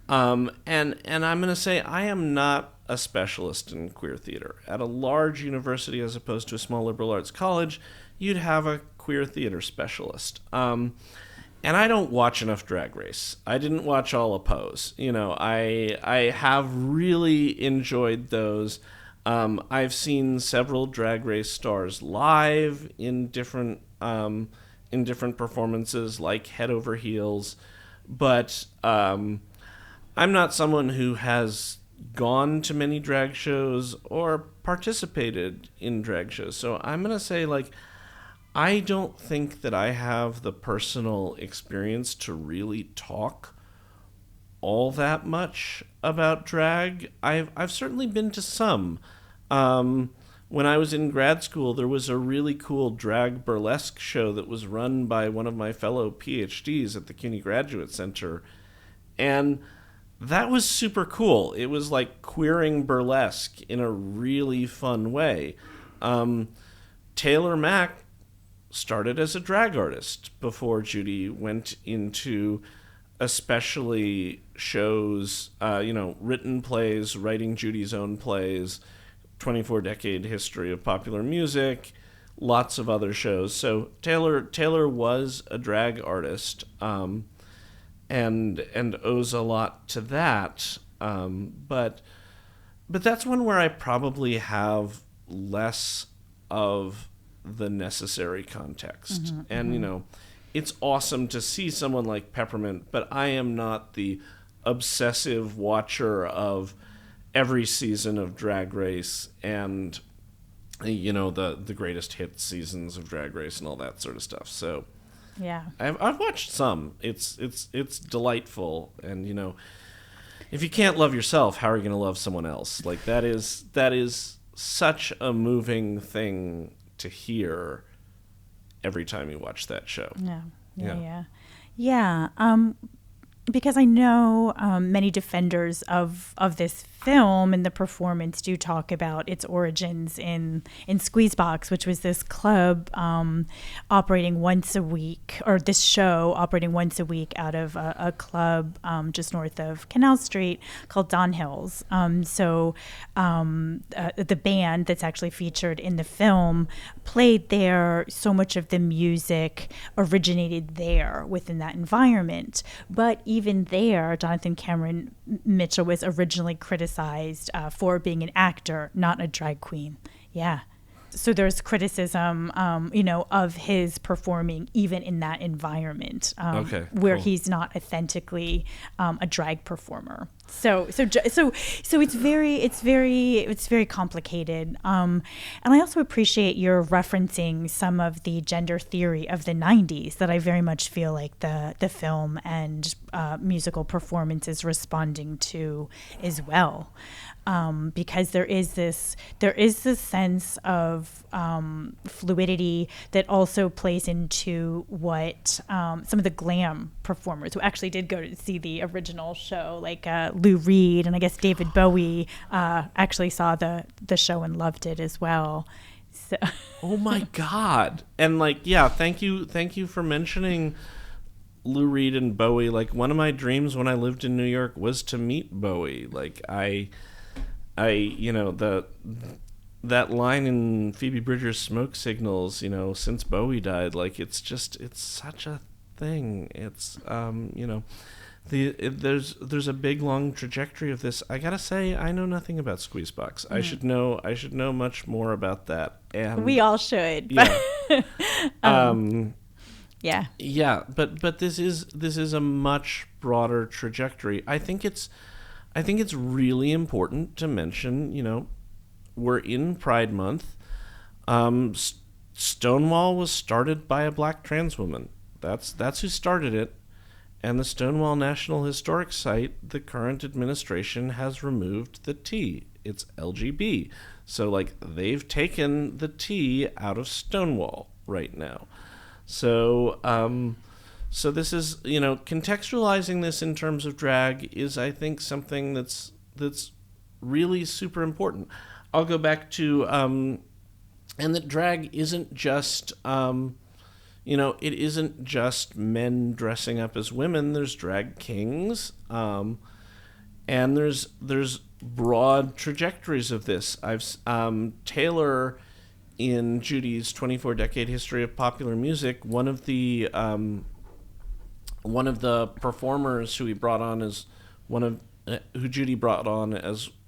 And I'm going to say I am not a specialist in queer theater. At a large university as opposed to a small liberal arts college, you'd have a queer theater specialist. And I don't watch enough Drag Race. I didn't watch all of Pose. I have really enjoyed those. I've seen several Drag Race stars live in different performances, like Head Over Heels. But I'm not someone who has gone to many drag shows or participated in drag shows. So I'm going to say, I don't think that I have the personal experience to really talk all that much about drag. I've certainly been to some. When I was in grad school, there was a really cool drag burlesque show that was run by one of my fellow PhDs at the CUNY Graduate Center. And that was super cool. It was like queering burlesque in a really fun way. Taylor Mack started as a drag artist before Judy went into especially shows, written plays, writing Judy's own plays, 24-decade history of popular music, lots of other shows. So Taylor was a drag artist, and owes a lot to that. But that's one where I probably have less of the necessary context. Mm-hmm, and, it's awesome to see someone like Peppermint, but I am not the obsessive watcher of every season of Drag Race and, the greatest hit seasons of Drag Race and all that sort of stuff. So yeah, I've watched some. It's delightful. And, if you can't love yourself, how are you going to love someone else? That is such a moving thing to hear every time you watch that show. Yeah. Because I know many defenders of this film and the performance do talk about its origins in Squeezebox, which was this club operating once a week, or this show operating once a week out of a club just north of Canal Street called Don Hills. So the band that's actually featured in the film played there. So much of the music originated there within that environment. But even there, Jonathan Cameron Mitchell was originally criticized for being an actor, not a drag queen. Yeah. So there's criticism, of his performing even in that environment, where he's not authentically a drag performer. So it's very complicated. And I also appreciate your referencing some of the gender theory of the 90s that I very much feel like the film and musical performance is responding to as well. Because there is this sense of fluidity that also plays into what some of the glam performers who actually did go to see the original show, like Lou Reed and I guess David Bowie, actually saw the show and loved it as well. So. Oh my God! And thank you for mentioning Lou Reed and Bowie. One of my dreams when I lived in New York was to meet Bowie. That line in Phoebe Bridgers' Smoke Signals, since Bowie died, it's such a thing. It's, there's a big long trajectory of this. I gotta say, I know nothing about Squeezebox. I should know much more about that. And we all should. Yeah. Yeah. Yeah, but this is a much broader trajectory. I think it's really important to mention. We're in Pride Month. Stonewall was started by a black trans woman. That's who started it. And the Stonewall National Historic Site, the current administration has removed the T. It's LGB. So, they've taken the T out of Stonewall right now. So, so this is, contextualizing this in terms of drag is, I think, something that's really super important. I'll go back to, and that drag isn't just, it isn't just men dressing up as women. There's drag kings, and there's broad trajectories of this. Taylor, in Judy's 24-decade history of popular music, one of the performers who Judy brought on as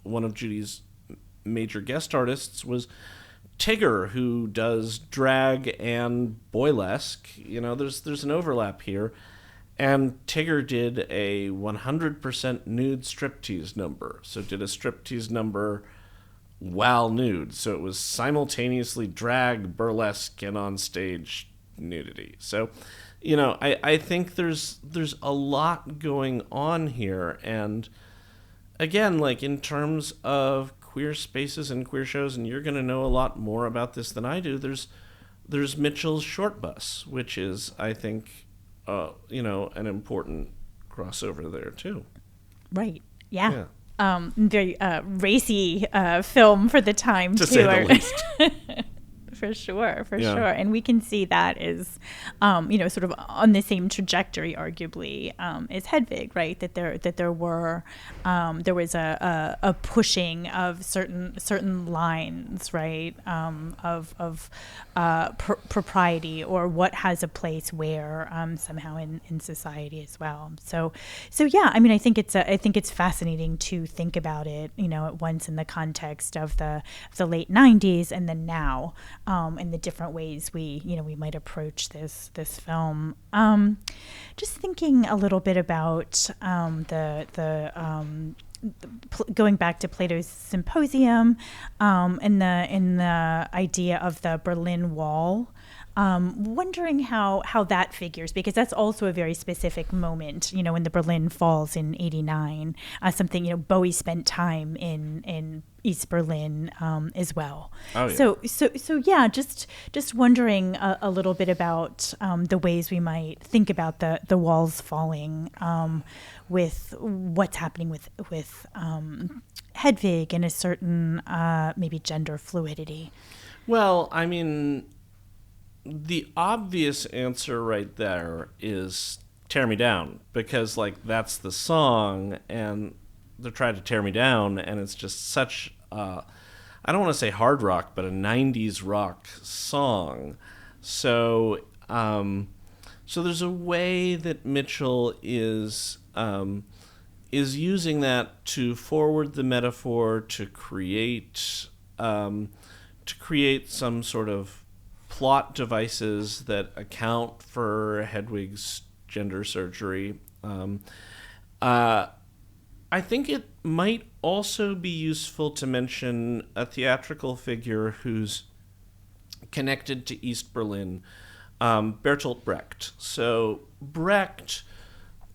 one of Judy's major guest artists was Tigger, who does drag and boylesque. There's an overlap here. And Tigger did a 100% nude striptease number. So did a striptease number while nude. So it was simultaneously drag, burlesque, and on stage nudity. So, I think there's a lot going on here. And again, in terms of queer spaces and queer shows, and you're going to know a lot more about this than I do, there's Mitchell's Short Bus, which is, I think, an important crossover there too. Right. Yeah. Very racy film for the time, to say the least. For sure. And we can see that is, sort of on the same trajectory, arguably, as Hedwig, right? That there was a pushing of certain lines, right? Of propriety or what has a place where, somehow in society as well. So yeah, I think it's fascinating to think about it, at once in the context of the late 90s and then now. And the different ways we might approach this film. Just thinking a little bit about going back to Plato's Symposium, and the idea of the Berlin Wall. Wondering how that figures, because that's also a very specific moment, when the Berlin falls in '89. Something, Bowie spent time in East Berlin as well. Oh, yeah. So yeah, just wondering a little bit about the ways we might think about the walls falling, with what's happening with Hedwig and a certain maybe gender fluidity. Well, the obvious answer right there is Tear Me Down, because that's the song and they're trying to tear me down, and it's just such I don't want to say hard rock, but a 90s rock song. So there's a way that Mitchell is using that to forward the metaphor, to create some sort of plot devices that account for Hedwig's gender surgery. I think it might also be useful to mention a theatrical figure who's connected to East Berlin, Bertolt Brecht. So Brecht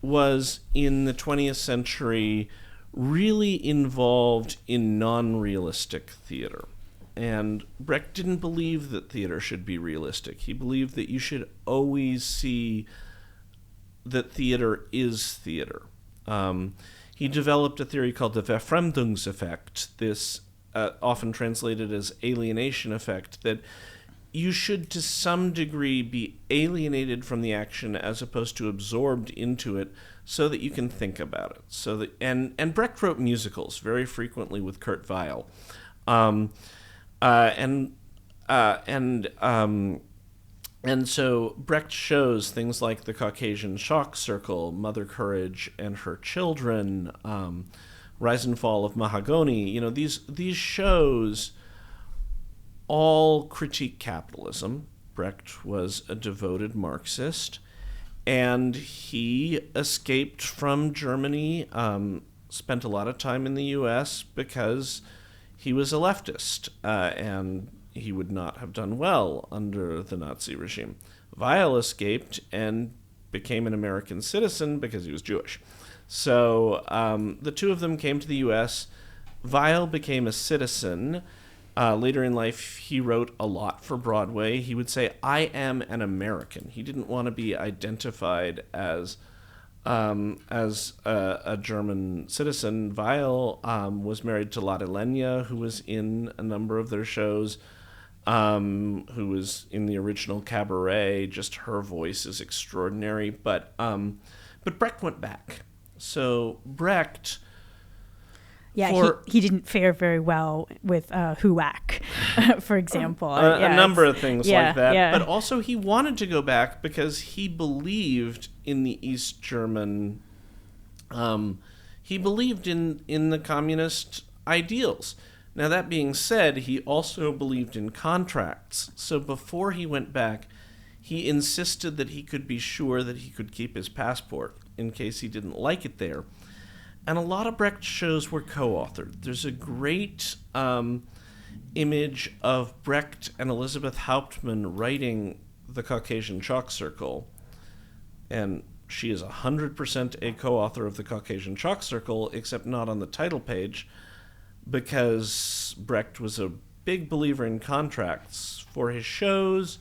was, in the 20th century, really involved in non-realistic theater. And Brecht didn't believe that theater should be realistic. He believed that you should always see that theater is theater. He developed a theory called the Verfremdungseffekt, this often translated as alienation effect, that you should to some degree be alienated from the action as opposed to absorbed into it so that you can think about it. And Brecht wrote musicals very frequently with Kurt Weill. And so Brecht shows things like The Caucasian Shock Circle, Mother Courage and Her Children, Rise and Fall of Mahagoni. These shows all critique capitalism. Brecht was a devoted Marxist, and he escaped from Germany, spent a lot of time in the U.S. because he was a leftist, and he would not have done well under the Nazi regime. Weil escaped and became an American citizen because he was Jewish. So the two of them came to the U.S. Weil became a citizen. Later in life, he wrote a lot for Broadway. He would say, "I am an American." He didn't want to be identified as a German citizen. Weil was married to Lotte Lenya, who was in a number of their shows, who was in the original Cabaret. Just her voice is extraordinary. But Brecht went back. So Brecht... Yeah, he didn't fare very well with HUAC, for example. A number of things like that. Yeah. But also he wanted to go back because he believed in the East German... he believed in the communist ideals. Now, that being said, he also believed in contracts. So before he went back, he insisted that he could be sure that he could keep his passport in case he didn't like it there. And a lot of Brecht shows were co-authored. There's a great image of Brecht and Elizabeth Hauptmann writing The Caucasian Chalk Circle. And she is 100% a co-author of The Caucasian Chalk Circle, except not on the title page, because Brecht was a big believer in contracts for his shows,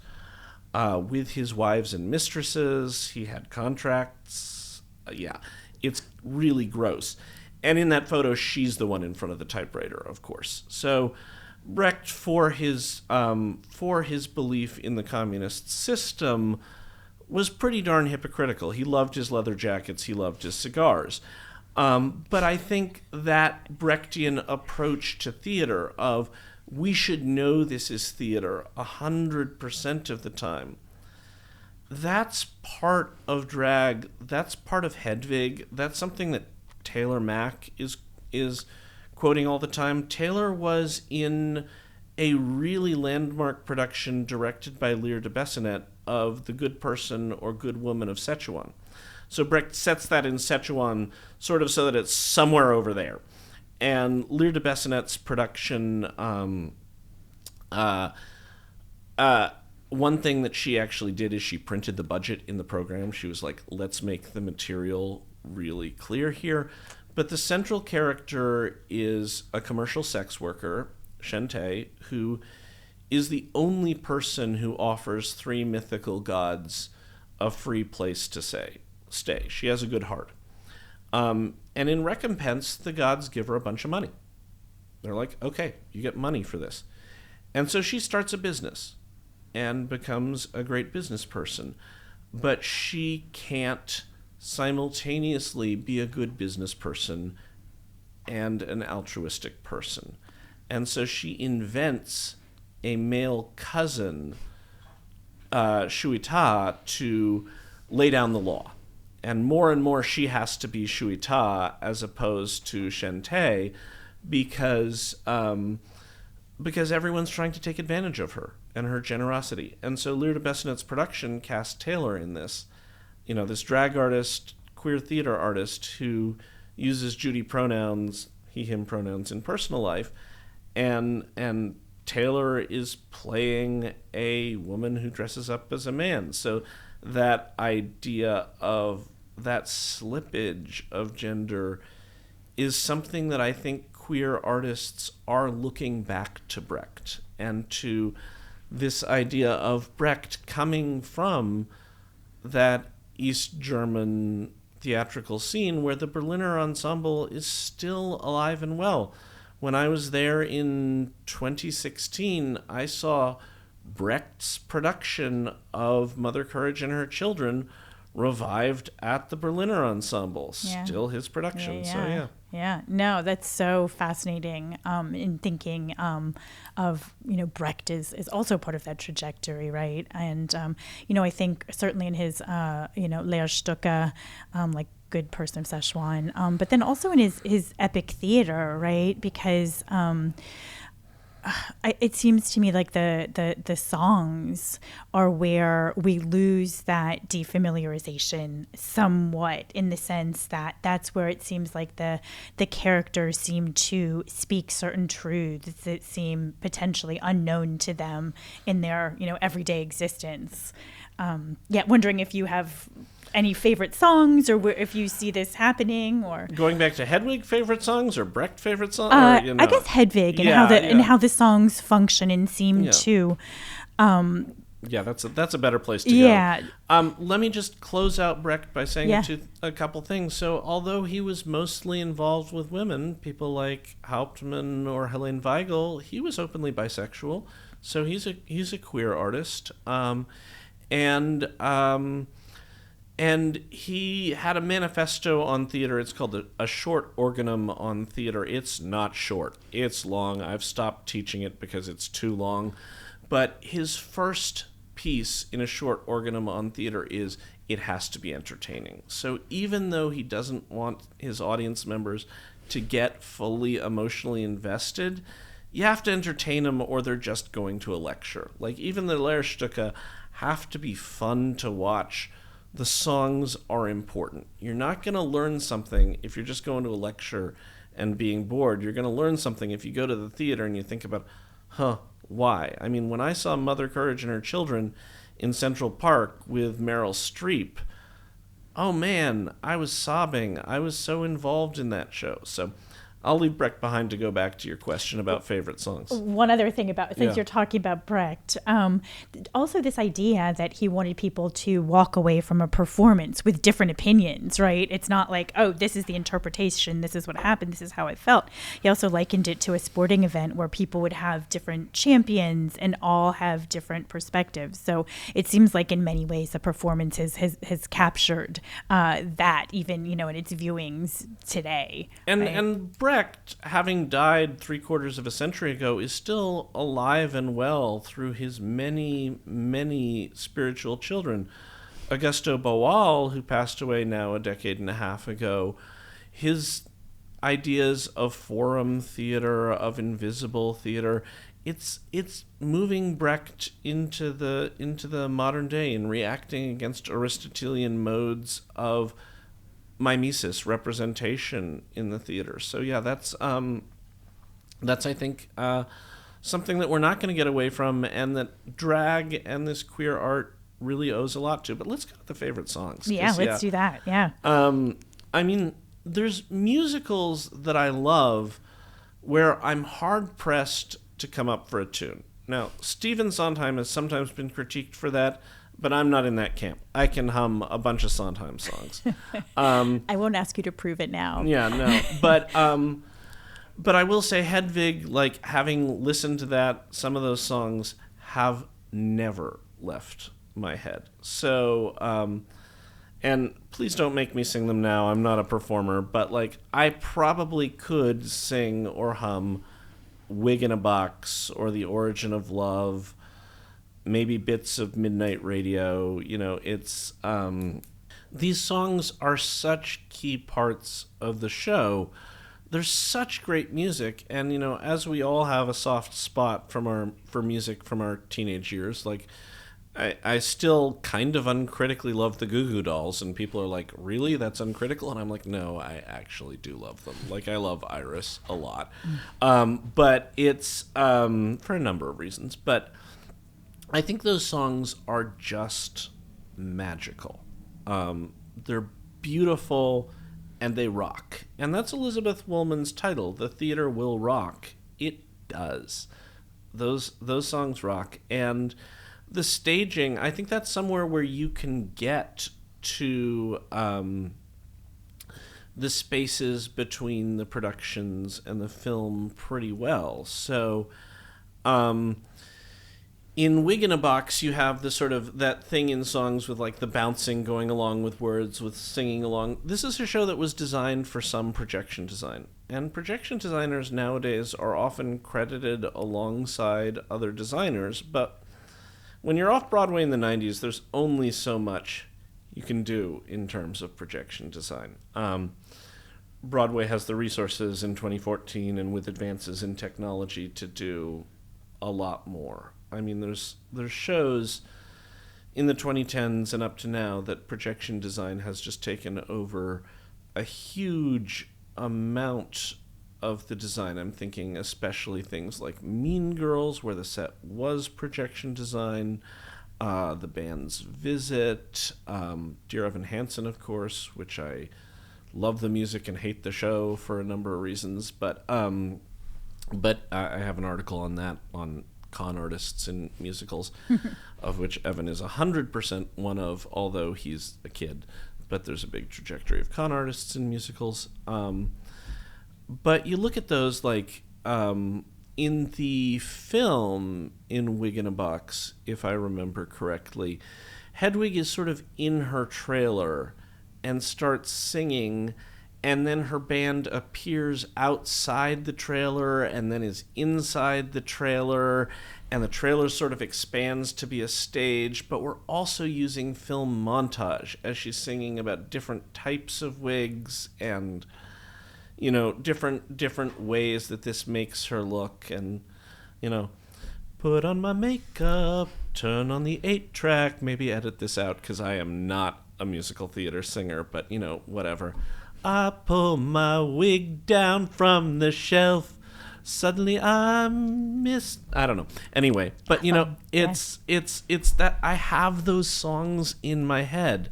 with his wives and mistresses. He had contracts. It's really gross. And in that photo, she's the one in front of the typewriter, of course. So Brecht, for his belief in the communist system, was pretty darn hypocritical. He loved his leather jackets. He loved his cigars. But I think that Brechtian approach to theater of we should know this is theater 100% of the time, that's part of drag. That's part of Hedwig. That's something that Taylor Mack is quoting all the time. Taylor was in a really landmark production directed by Lear de Bessonet of The Good Person or Good Woman of Szechuan. So Brecht sets that in Szechuan sort of so that it's somewhere over there. And Lear de Bessonet's production... one thing that she actually did is she printed the budget in the program. She was like, let's make the material really clear here. But the central character is a commercial sex worker, Shente, who is the only person who offers three mythical gods a free place to stay. She has a good heart. And in recompense, the gods give her a bunch of money. They're like, okay, you get money for this. And so she starts a business and becomes a great business person. But she can't simultaneously be a good business person and an altruistic person. And so she invents a male cousin, Shuita, to lay down the law. And more she has to be Shuita as opposed to Shente because everyone's trying to take advantage of her and her generosity. And so Lear de Bessonet's production cast Taylor in this, this drag artist, queer theater artist who uses Judy pronouns, he, him pronouns in personal life, and Taylor is playing a woman who dresses up as a man. So that idea of that slippage of gender is something that I think queer artists are looking back to Brecht and to this idea of Brecht coming from that East German theatrical scene where the Berliner Ensemble is still alive and well. When I was there in 2016, I saw Brecht's production of Mother Courage and Her Children revived at the Berliner Ensemble. Yeah. Still his production. Yeah. So yeah. Yeah, no, that's so fascinating. In thinking of, Brecht is also part of that trajectory, right? And I think certainly in his Lehrstücke, like Good Person of Szechuan, but then also in his epic theater, right? Because it seems to me like the songs are where we lose that defamiliarization somewhat, in the sense that that's where it seems like the characters seem to speak certain truths that seem potentially unknown to them in their everyday existence. Wondering if you have any favorite songs, or if you see this happening, or going back to Hedwig favorite songs or Brecht favorite songs. I guess Hedwig, and how the songs function and seem to. Yeah, that's a better place to go. Let me just close out Brecht by saying a couple things. So, although he was mostly involved with women, people like Hauptmann or Helene Weigel, he was openly bisexual. So he's a queer artist, and he had a manifesto on theater. It's called a short organum on theater. It's not short. It's long. I've stopped teaching it because it's too long. But his first piece in a short organum on theater is it has to be entertaining. So even though he doesn't want his audience members to get fully emotionally invested, you have to entertain them or they're just going to a lecture. Like even the Lehrstücke have to be fun to watch. The songs are important. You're not going to learn something if you're just going to a lecture and being bored. You're going to learn something if you go to the theater and you think about, why? I mean, when I saw Mother Courage and Her Children in Central Park with Meryl Streep, oh man, I was sobbing. I was so involved in that show. So I'll leave Brecht behind to go back to your question about favorite songs. One other thing about, since you're talking about Brecht, also this idea that he wanted people to walk away from a performance with different opinions, right? It's not like, oh, this is the interpretation, this is what happened, this is how I felt. He also likened it to a sporting event where people would have different champions and all have different perspectives. So it seems like in many ways the performance has captured that, even, in its viewings today. And Brecht, having died 3/4 of a century ago, is still alive and well through his many, many spiritual children. Augusto Boal, who passed away now a decade and a half ago, his ideas of forum theater, of invisible theater, it's moving Brecht into the modern day and reacting against Aristotelian modes of mimesis, representation in the theater. So yeah, that's I think something that we're not going to get away from, and that drag and this queer art really owes a lot to. But let's go to the favorite songs. Let's do that. Yeah. I mean, there's musicals that I love where I'm hard pressed to come up for a tune. Now, Stephen Sondheim has sometimes been critiqued for that, but I'm not in that camp. I can hum a bunch of Sondheim songs. I won't ask you to prove it now. Yeah, no. But I will say Hedwig, like, having listened to that, some of those songs have never left my head. So, and please don't make me sing them now. I'm not a performer. But, like, I probably could sing or hum Wig in a Box or The Origin of Love, maybe bits of Midnight Radio. It's these songs are such key parts of the show. There's such great music, and as we all have a soft spot for music from our teenage years, like I still kind of uncritically love the Goo Goo Dolls, and people are like, really, that's uncritical? And I'm like, no, I actually do love them. Like, I love Iris a lot, but it's for a number of reasons, but I think those songs are just magical. They're beautiful, and they rock. And that's Elizabeth Woolman's title, The Theater Will Rock. It does. Those songs rock. And the staging, I think that's somewhere where you can get to the spaces between the productions and the film pretty well. So in Wig in a Box, you have the sort of that thing in songs with like the bouncing going along with words, with singing along. This is a show that was designed for some projection design. And projection designers nowadays are often credited alongside other designers, but when you're off Broadway in the 90s, there's only so much you can do in terms of projection design. Broadway has the resources in 2014 and with advances in technology to do a lot more. I mean, there's shows in the 2010s and up to now that projection design has just taken over a huge amount of the design. I'm thinking especially things like Mean Girls, where the set was projection design, The Band's Visit, Dear Evan Hansen, of course, which I love the music and hate the show for a number of reasons, but I have an article on that, on con artists in musicals, of which Evan is 100% one of, although he's a kid. But there's a big trajectory of con artists in musicals. But you look at those, like, in the film in Wig in a Box, if I remember correctly, Hedwig is sort of in her trailer and starts singing, and then her band appears outside the trailer and then is inside the trailer, and the trailer sort of expands to be a stage, but we're also using film montage as she's singing about different types of wigs and, you know, different ways that this makes her look, and, you know, put on my makeup, turn on the 8-track, maybe edit this out because I am not a musical theater singer, but, you know, whatever. I pull my wig down from the shelf. Suddenly I don't know. Anyway, but, you know, it's that I have those songs in my head.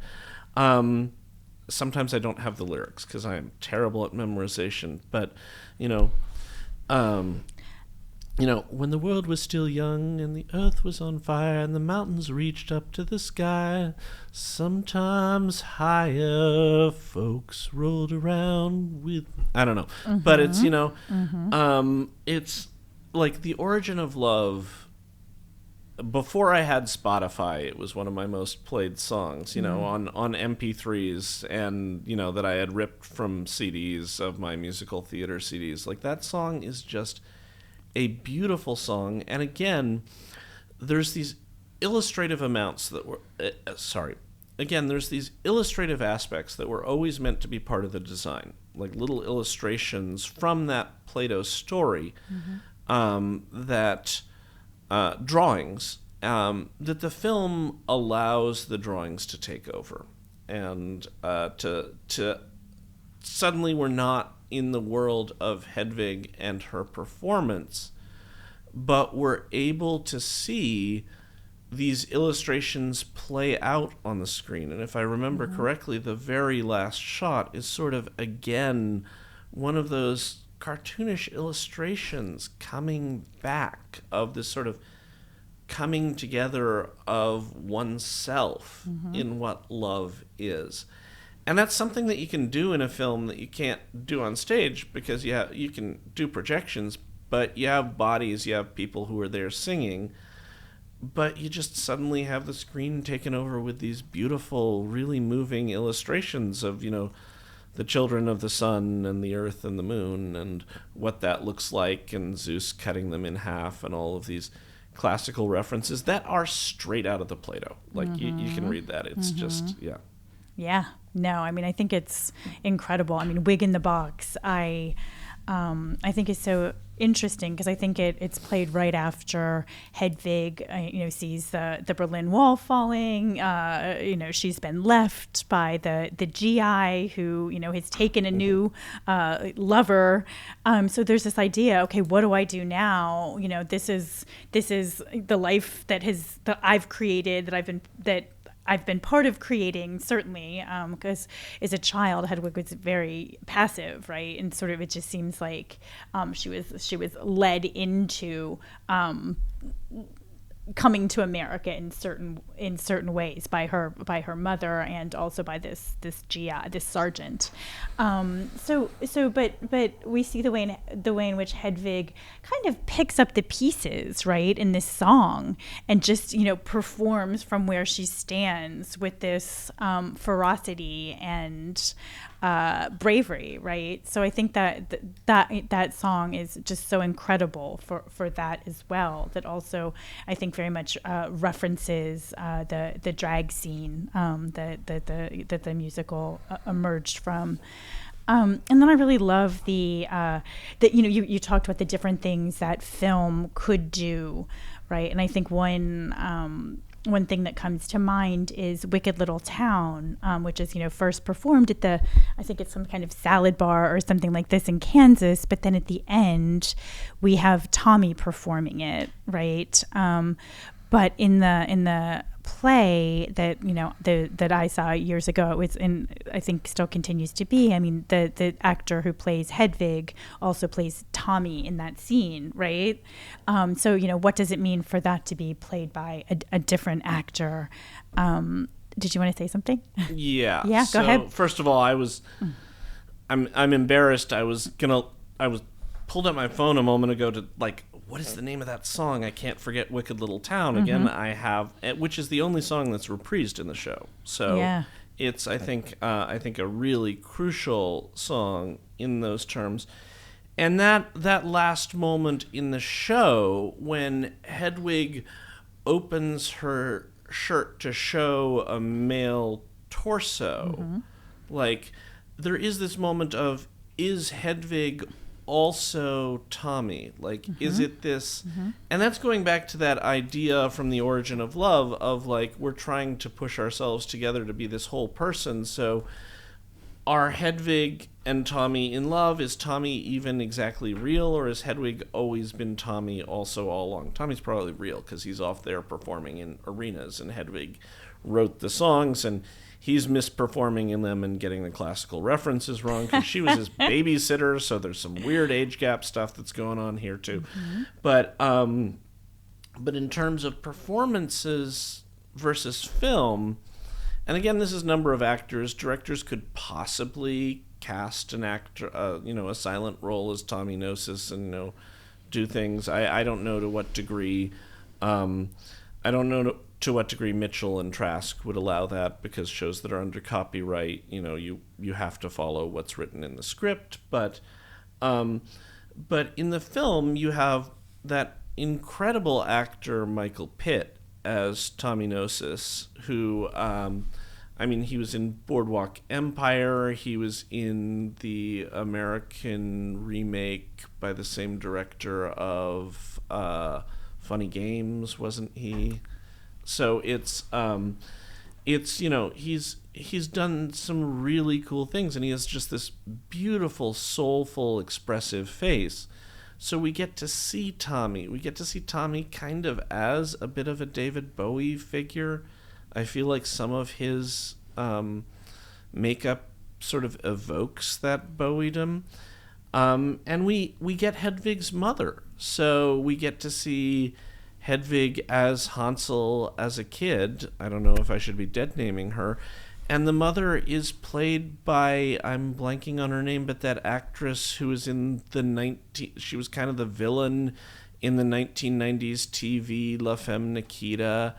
Sometimes I don't have the lyrics because I am terrible at memorization. But, you know, when the world was still young and the earth was on fire and the mountains reached up to the sky, sometimes higher folks rolled around with, I don't know. Mm-hmm. But it's, you know, it's like The Origin of Love. Before I had Spotify, it was one of my most played songs, you know, on MP3s, and, you know, that I had ripped from CDs of my musical theater CDs. Like, that song is just a beautiful song, and again, there's these illustrative amounts that were there's these illustrative aspects that were always meant to be part of the design, like little illustrations from that Plato story, drawings, that the film allows the drawings to take over, and to suddenly we're not in the world of Hedwig and her performance, but we're able to see these illustrations play out on the screen. And if I remember correctly, the very last shot is sort of, again, one of those cartoonish illustrations coming back of this sort of coming together of oneself in what love is. And that's something that you can do in a film that you can't do on stage, because you can do projections, but you have bodies, you have people who are there singing, but you just suddenly have the screen taken over with these beautiful, really moving illustrations of, you know, the children of the sun and the earth and the moon and what that looks like, and Zeus cutting them in half, and all of these classical references that are straight out of the Plato. Like, you can read that. It's just, yeah. Yeah. No, I mean, I think it's incredible. I mean, Wig in the Box, I think is so interesting because I think it's played right after Hedwig, sees the Berlin Wall falling. She's been left by the GI who, has taken a new lover. So there's this idea, okay, what do I do now? This is the life that I've created, that I've been part of creating, certainly, because as a child, Hedwig was very passive, right? And sort of it just seems like she was led into coming to America in certain ways by her mother, and also by this sergeant. But we see the way in which Hedwig kind of picks up the pieces, right, in this song, and just performs from where she stands with this ferocity and bravery, right? So I think that song is just so incredible for that as well. That also, I think, very much references the drag scene that the musical emerged from. And then I really love that you talked about the different things that film could do, right? And I think one thing that comes to mind is Wicked Little Town, which is, first performed at I think it's some kind of salad bar or something like this in Kansas. But then at the end, we have Tommy performing it, right? But in the play that that I saw years ago, it was I think still continues to be. I mean, the actor who plays Hedwig also plays Tommy in that scene, right? So what does it mean for that to be played by a different actor? Did you want to say something? Yeah. Yeah. Go ahead. First of all, I'm embarrassed. I was pulled up my phone a moment ago to what is the name of that song? I can't forget Wicked Little Town. Again, I have, which is the only song that's reprised in the show. So it's, I think a really crucial song in those terms. And that last moment in the show when Hedwig opens her shirt to show a male torso, there is this moment of, is Hedwig also Tommy? Is it this? And that's going back to that idea from The Origin of Love of we're trying to push ourselves together to be this whole person. So are Hedwig and Tommy in love? Is Tommy even exactly real, or has Hedwig always been Tommy also all along? Tommy's probably real because he's off there performing in arenas, and Hedwig wrote the songs, and he's misperforming in them and getting the classical references wrong because she was his babysitter, so there's some weird age gap stuff that's going on here too. But in terms of performances versus film, and again, this is number of actors. Directors could possibly cast an actor, a silent role as Tommy Gnosis, and do things. I don't know to what degree. I don't know to what degree Mitchell and Trask would allow that, because shows that are under copyright, you have to follow what's written in the script. But in the film, you have that incredible actor Michael Pitt as Tommy Gnosis, who, he was in Boardwalk Empire. He was in the American remake by the same director of Funny Games, wasn't he? So it's he's done some really cool things, and he has just this beautiful, soulful, expressive face. So we get to see Tommy. We get to see Tommy kind of as a bit of a David Bowie figure. I feel like some of his makeup sort of evokes that Bowie-dom. And we get Hedwig's mother. So we get to see Hedwig as Hansel as a kid. I don't know if I should be dead naming her. And the mother is played by, I'm blanking on her name, but that actress who was in she was kind of the villain in the 1990s TV La Femme Nikita.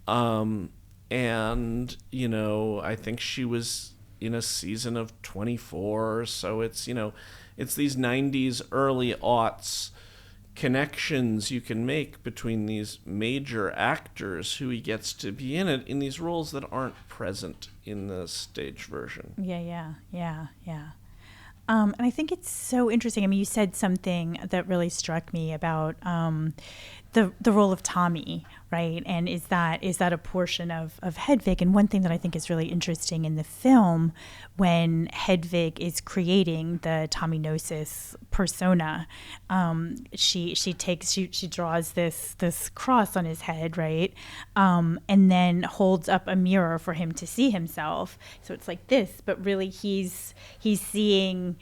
And, I think she was in a season of 24. So it's, it's these 90s, early aughts connections you can make between these major actors who he gets to be in these roles that aren't present in the stage version. Yeah. And I think it's so interesting. I mean, you said something that really struck me about the role of Tommy, right? And is that a portion of Hedwig? And one thing that I think is really interesting in the film, when Hedwig is creating the Tommy Gnosis persona, she draws this cross on his head, right? And then holds up a mirror for him to see himself. So it's like this, but really he's seeing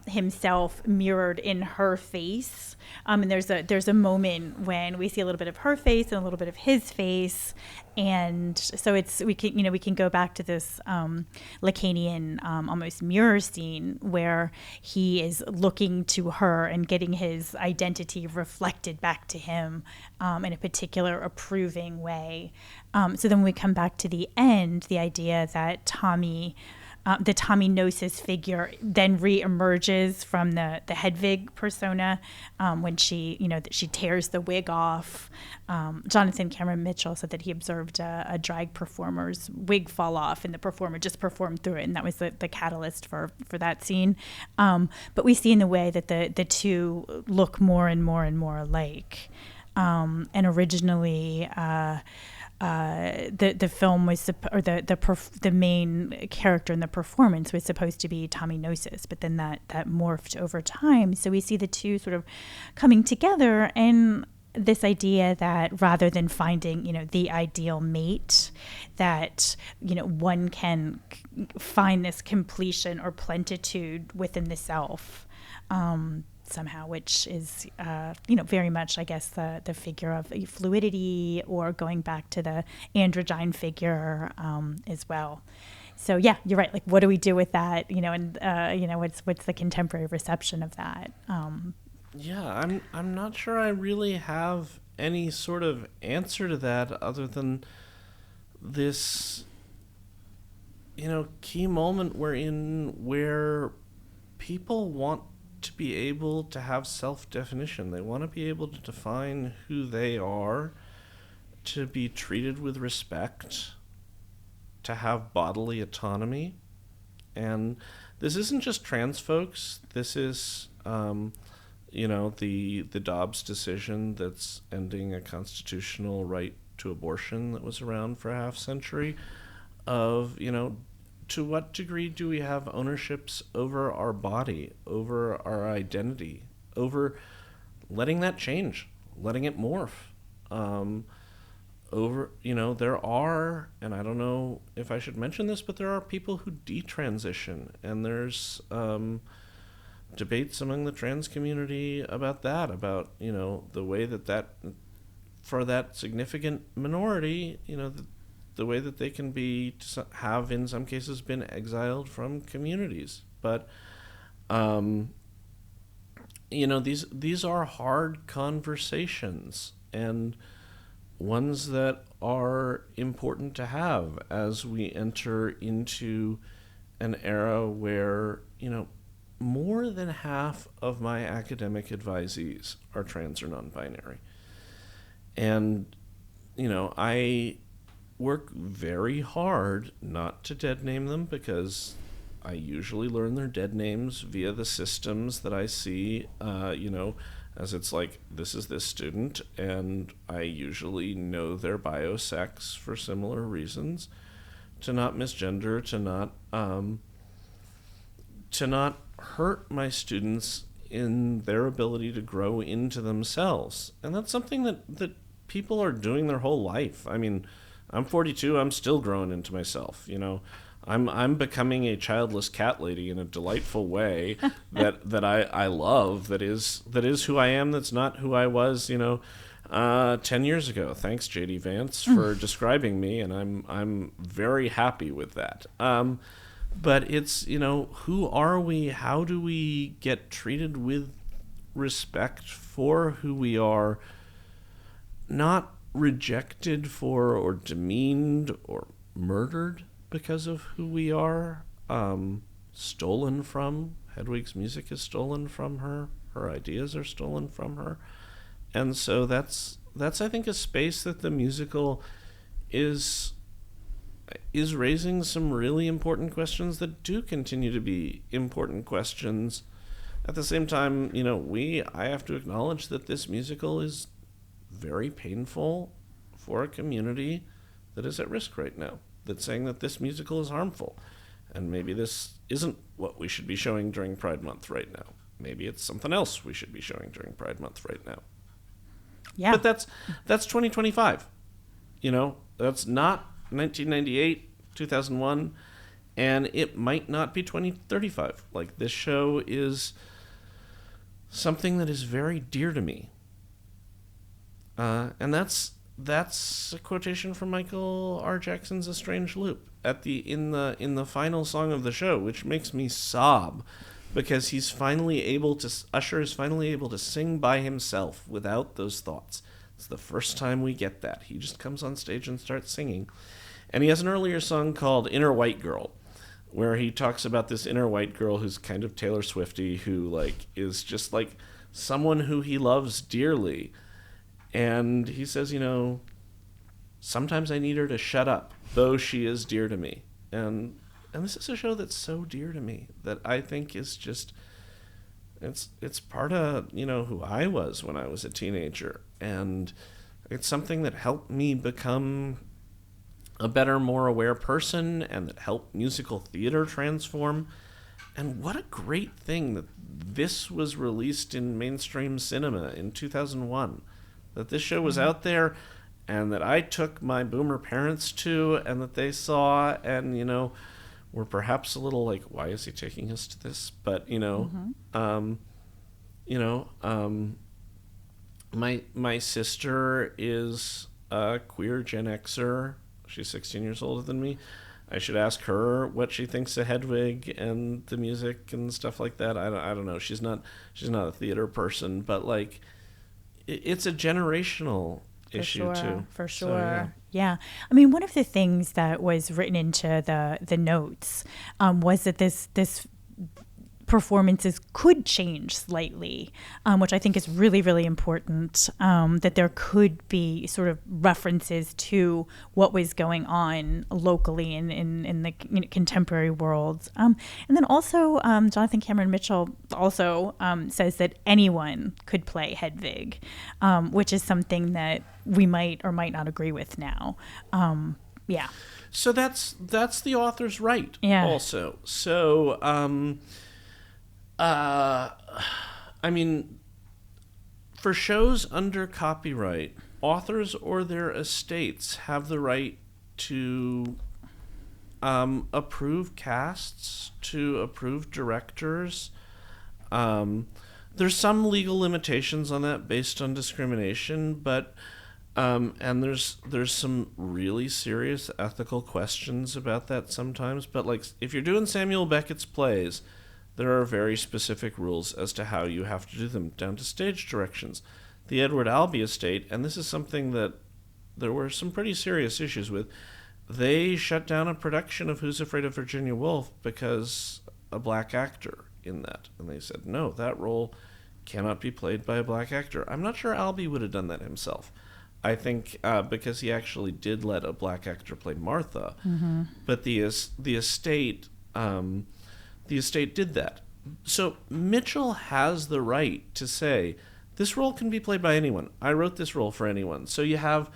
himself mirrored in her face. And there's a moment when we see a little bit of her face and a little bit of his face. And so we can go back to this Lacanian almost mirror scene where he is looking to her and getting his identity reflected back to him in a particular approving way. So then when we come back to the end, the idea that the Tommy Gnosis figure then re-emerges from the Hedwig persona when she tears the wig off. Jonathan Cameron Mitchell said that he observed a drag performer's wig fall off and the performer just performed through it, and that was the catalyst for that scene. But we see in the way that the two look more and more and more alike. And originally, the film was the main character in the performance was supposed to be Tommy Gnosis, but then that morphed over time. So we see the two sort of coming together, and this idea that rather than finding the ideal mate, that one can find this completion or plenitude within the self. Somehow, which is, very much, I guess, the figure of fluidity, or going back to the androgyne figure as well. So yeah, you're right. Like, what do we do with that? And what's the contemporary reception of that? Yeah, I'm not sure I really have any sort of answer to that other than this, key moment where people want to be able to have self-definition. They want to be able to define who they are, to be treated with respect, to have bodily autonomy. And this isn't just trans folks. This is, the Dobbs decision that's ending a constitutional right to abortion that was around for a half century of, to what degree do we have ownerships over our body, over our identity, over letting that change, letting it morph? There are, and I don't know if I should mention this, but there are people who detransition, and there's debates among the trans community about that, about, the way that for that significant minority, the way that they can have in some cases been exiled from communities. But, these are hard conversations, and ones that are important to have as we enter into an era where, more than half of my academic advisees are trans or non-binary. And, I work very hard not to dead name them, because I usually learn their dead names via the systems that I see, as it's like, this is this student, and I usually know their biosex for similar reasons, to not misgender, to not hurt my students in their ability to grow into themselves. And that's something that people are doing their whole life. I mean, I'm 42, I'm still growing into myself, I'm becoming a childless cat lady in a delightful way that I love, that is who I am, that's not who I was, 10 years ago. Thanks, J.D. Vance, for describing me, and I'm very happy with that. But it's, who are we? How do we get treated with respect for who we are, not rejected for or demeaned or murdered because of who we are, stolen from? Hedwig's music is stolen from her. Her ideas are stolen from her. And so that's I think, a space that the musical is raising some really important questions that do continue to be important questions. At the same time, I have to acknowledge that this musical is very painful for a community that is at risk right now, that's saying that this musical is harmful. And maybe this isn't what we should be showing during Pride Month right now. Maybe it's something else we should be showing during Pride Month right now. Yeah. But that's 2025. That's not 1998, 2001, and it might not be 2035. Like, this show is something that is very dear to me. And that's a quotation from Michael R. Jackson's "A Strange Loop" in the final song of the show, which makes me sob, because Usher is finally able to sing by himself without those thoughts. It's the first time we get that. He just comes on stage and starts singing. And he has an earlier song called "Inner White Girl," where he talks about this inner white girl who's kind of Taylor Swifty, who is just someone who he loves dearly. And he says, sometimes I need her to shut up, though she is dear to me. And this is a show that's so dear to me that I think is just, it's part of, who I was when I was a teenager. And it's something that helped me become a better, more aware person, and that helped musical theater transform. And what a great thing that this was released in mainstream cinema in 2001. That this show was out there, and that I took my boomer parents to, and that they saw, and, were perhaps a little like, why is he taking us to this? But, my sister is a queer Gen Xer. She's 16 years older than me. I should ask her what she thinks of Hedwig and the music and stuff like that. I don't know. She's not a theater person, but it's a generational issue too. For sure. So, yeah. I mean, one of the things that was written into the notes was that this performances could change slightly, which I think is really, really important, that there could be sort of references to what was going on locally in the contemporary world. And then also, Jonathan Cameron Mitchell also says that anyone could play Hedwig, which is something that we might or might not agree with now. Yeah. So that's the author's right. Yeah. Also. So, I mean, for shows under copyright, authors or their estates have the right to approve casts, to approve directors. There's some legal limitations on that based on discrimination, but and there's some really serious ethical questions about that sometimes. But if you're doing Samuel Beckett's plays, there are very specific rules as to how you have to do them, down to stage directions. The Edward Albee estate, and this is something that there were some pretty serious issues with, they shut down a production of Who's Afraid of Virginia Woolf because a black actor in that. And they said, no, that role cannot be played by a black actor. I'm not sure Albee would have done that himself. I think because he actually did let a black actor play Martha. Mm-hmm. But the estate... the estate did that. So Mitchell has the right to say, this role can be played by anyone. I wrote this role for anyone. So you have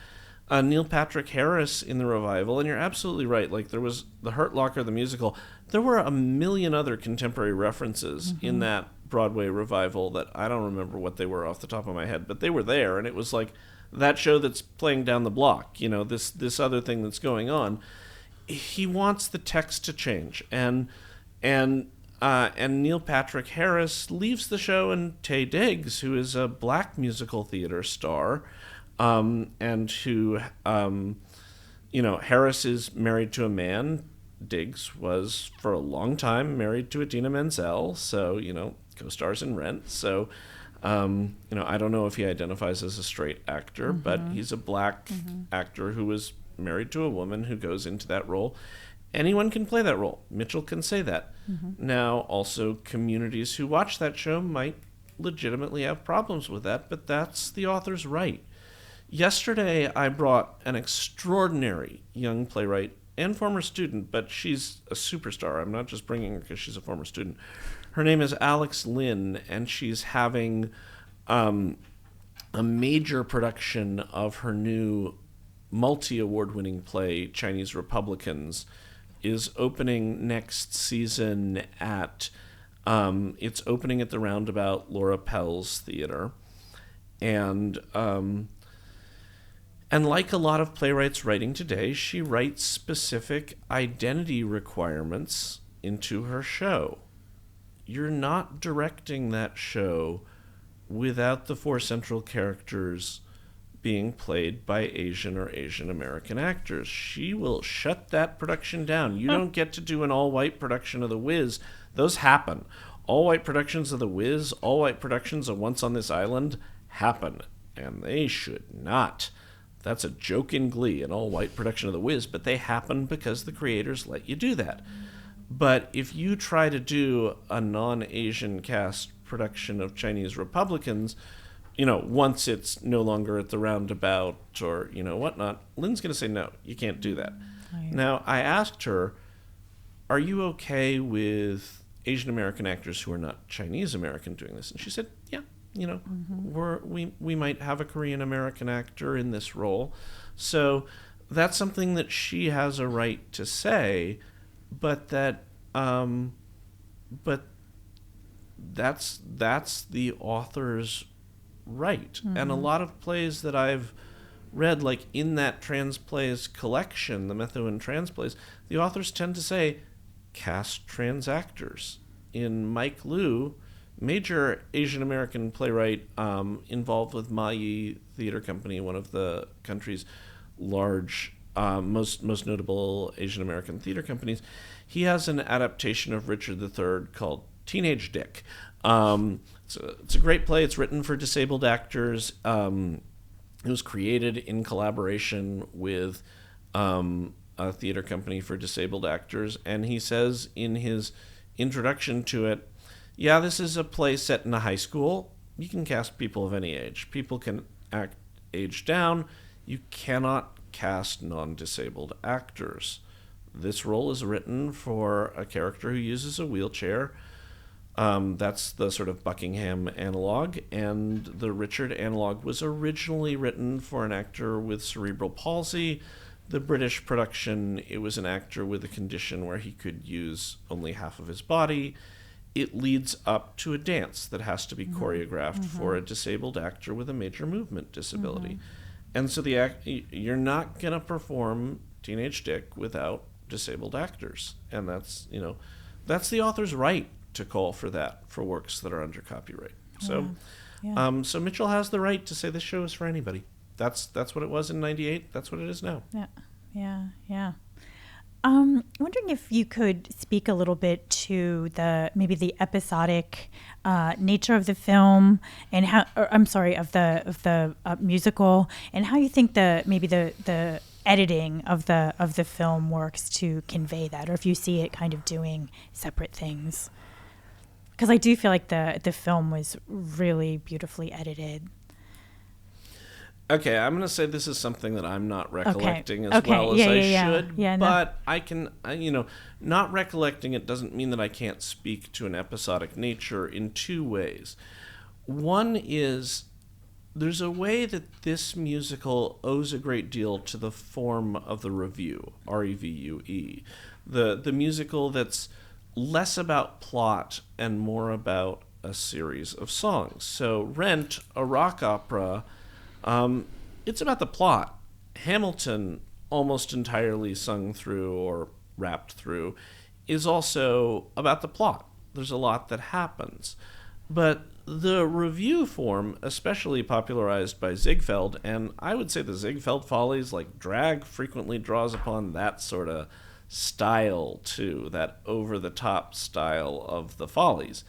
Neil Patrick Harris in the revival, and you're absolutely right. There was The Hurt Locker, the musical. There were a million other contemporary references in that Broadway revival that I don't remember what they were off the top of my head, but they were there, and it was like that show that's playing down the block, this other thing that's going on. He wants the text to change, and Neil Patrick Harris leaves the show, and Taye Diggs, who is a black musical theater star, and who, Harris is married to a man. Diggs was for a long time married to Idina Menzel, so, co-stars in Rent. So, I don't know if he identifies as a straight actor, but he's a black actor who was married to a woman who goes into that role. Anyone can play that role. Mitchell can say that. Now, also, communities who watch that show might legitimately have problems with that, but that's the author's right. Yesterday, I brought an extraordinary young playwright and former student, but she's a superstar. I'm not just bringing her because she's a former student. Her name is Alex Lin, and she's having a major production of her new multi-award-winning play, Chinese Republicans, is opening next season at it's opening at the Roundabout Laura Pell's Theater, and like a lot of playwrights writing today, she writes specific identity requirements into her show. You're not directing that show without the four central characters being played by Asian or Asian American actors. She will shut that production down. You don't get to do an all-white production of The Wiz. Those happen. All-white productions of The Wiz, all-white productions of Once on This Island happen, and they should not. That's a joke in Glee, an all-white production of The Wiz, but they happen because the creators let you do that. But if you try to do a non-Asian cast production of Chinese Republicans, once it's no longer at the Roundabout or, whatnot, Lynn's going to say, no, you can't do that. Right. Now, I asked her, are you okay with Asian American actors who are not Chinese American doing this? And she said, yeah, we might have a Korean American actor in this role. So that's something that she has a right to say, but that's the author's right. Mm-hmm. And a lot of plays that I've read, like in that trans plays collection, the Methuen trans plays, the authors tend to say, cast trans actors. In Mike Liu, major Asian American playwright involved with Ma Yi Theater Company, one of the country's large, most notable Asian American theater companies, he has an adaptation of Richard III called Teenage Dick. It's a great play. It's written for disabled actors. It was created in collaboration with a theater company for disabled actors. And he says in his introduction to it, yeah, this is a play set in a high school. You can cast people of any age. People can act age down. You cannot cast non-disabled actors. This role is written for a character who uses a wheelchair. That's the sort of Buckingham analog, and the Richard analog was originally written for an actor with cerebral palsy. The British production, it was an actor with a condition where he could use only half of his body. It leads up to a dance that has to be choreographed for a disabled actor with a major movement disability. And so you're not going to perform Teenage Dick without disabled actors. And that's the author's right to call for that for works that are under copyright. So so Mitchell has the right to say this show is for anybody. That's what it was in 98. That's what it is now. Yeah. I'm wondering if you could speak a little bit to the episodic nature of the film and of the musical, and how you think the editing of the film works to convey that, or if you see it kind of doing separate things. Because I do feel like the film was really beautifully edited. Okay, I'm going to say this is something that I'm not recollecting as well as I should. Yeah, but I can, not recollecting it doesn't mean that I can't speak to an episodic nature in two ways. One is there's a way that this musical owes a great deal to the form of the revue, R-E-V-U-E. The musical that's less about plot and more about a series of songs. So Rent, a rock opera, it's about the plot. Hamilton, almost entirely sung through or rapped through, is also about the plot. There's a lot that happens. But the revue form, especially popularized by Ziegfeld, and I would say the Ziegfeld Follies, like drag, frequently draws upon that sort of style too, that over-the-top style of the Follies.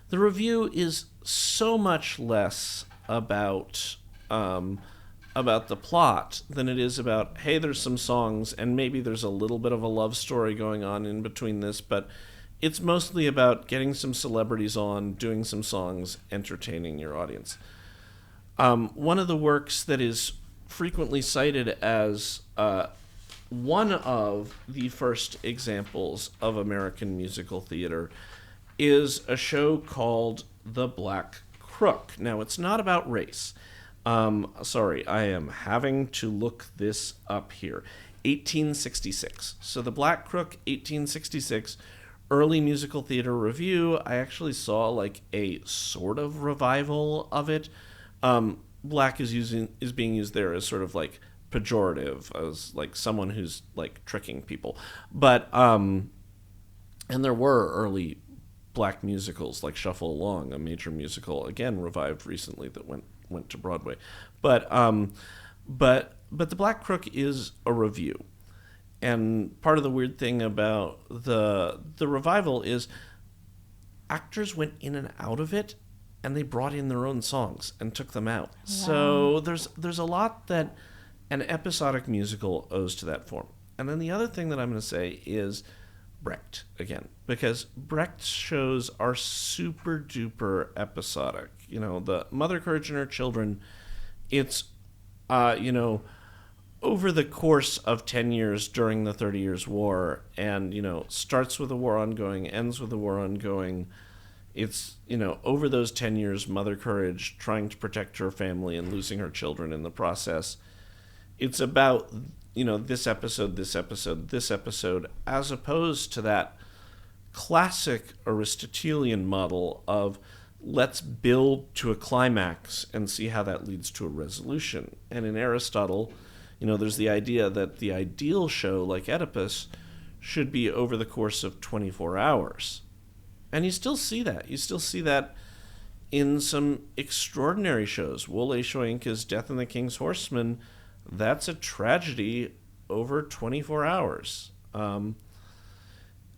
The revue is so much less about the plot than it is about, hey, there's some songs and maybe there's a little bit of a love story going on in between this, but it's mostly about getting some celebrities on, doing some songs, entertaining your audience. One of the works that is frequently cited as one of the first examples of American musical theater is a show called The Black Crook. Now, it's not about race. Sorry, I am having to look this up here. 1866. So The Black Crook, 1866, early musical theater review. I actually saw like a sort of revival of it. Black is being used there as sort of like pejorative, as like someone who's like tricking people. But and there were early black musicals like Shuffle Along, a major musical, again revived recently, that went to Broadway. But The Black Crook is a revue. And part of the weird thing about the revival is actors went in and out of it, and they brought in their own songs and took them out. Wow. So there's a lot that an episodic musical owes to that form. And then the other thing that I'm going to say is Brecht again, because Brecht's shows are super duper episodic. The Mother Courage and Her Children, it's over the course of 10 years during the 30 Years' War, and starts with the war ongoing, ends with the war ongoing. It's over those 10 years, Mother Courage trying to protect her family and losing her children in the process. It's about this episode, as opposed to that classic Aristotelian model of let's build to a climax and see how that leads to a resolution. And in Aristotle, there's the idea that the ideal show, like Oedipus, should be over the course of 24 hours. And you still see that. You still see that in some extraordinary shows. Wole Soyinka's Death and the King's Horseman, that's a tragedy over 24 hours.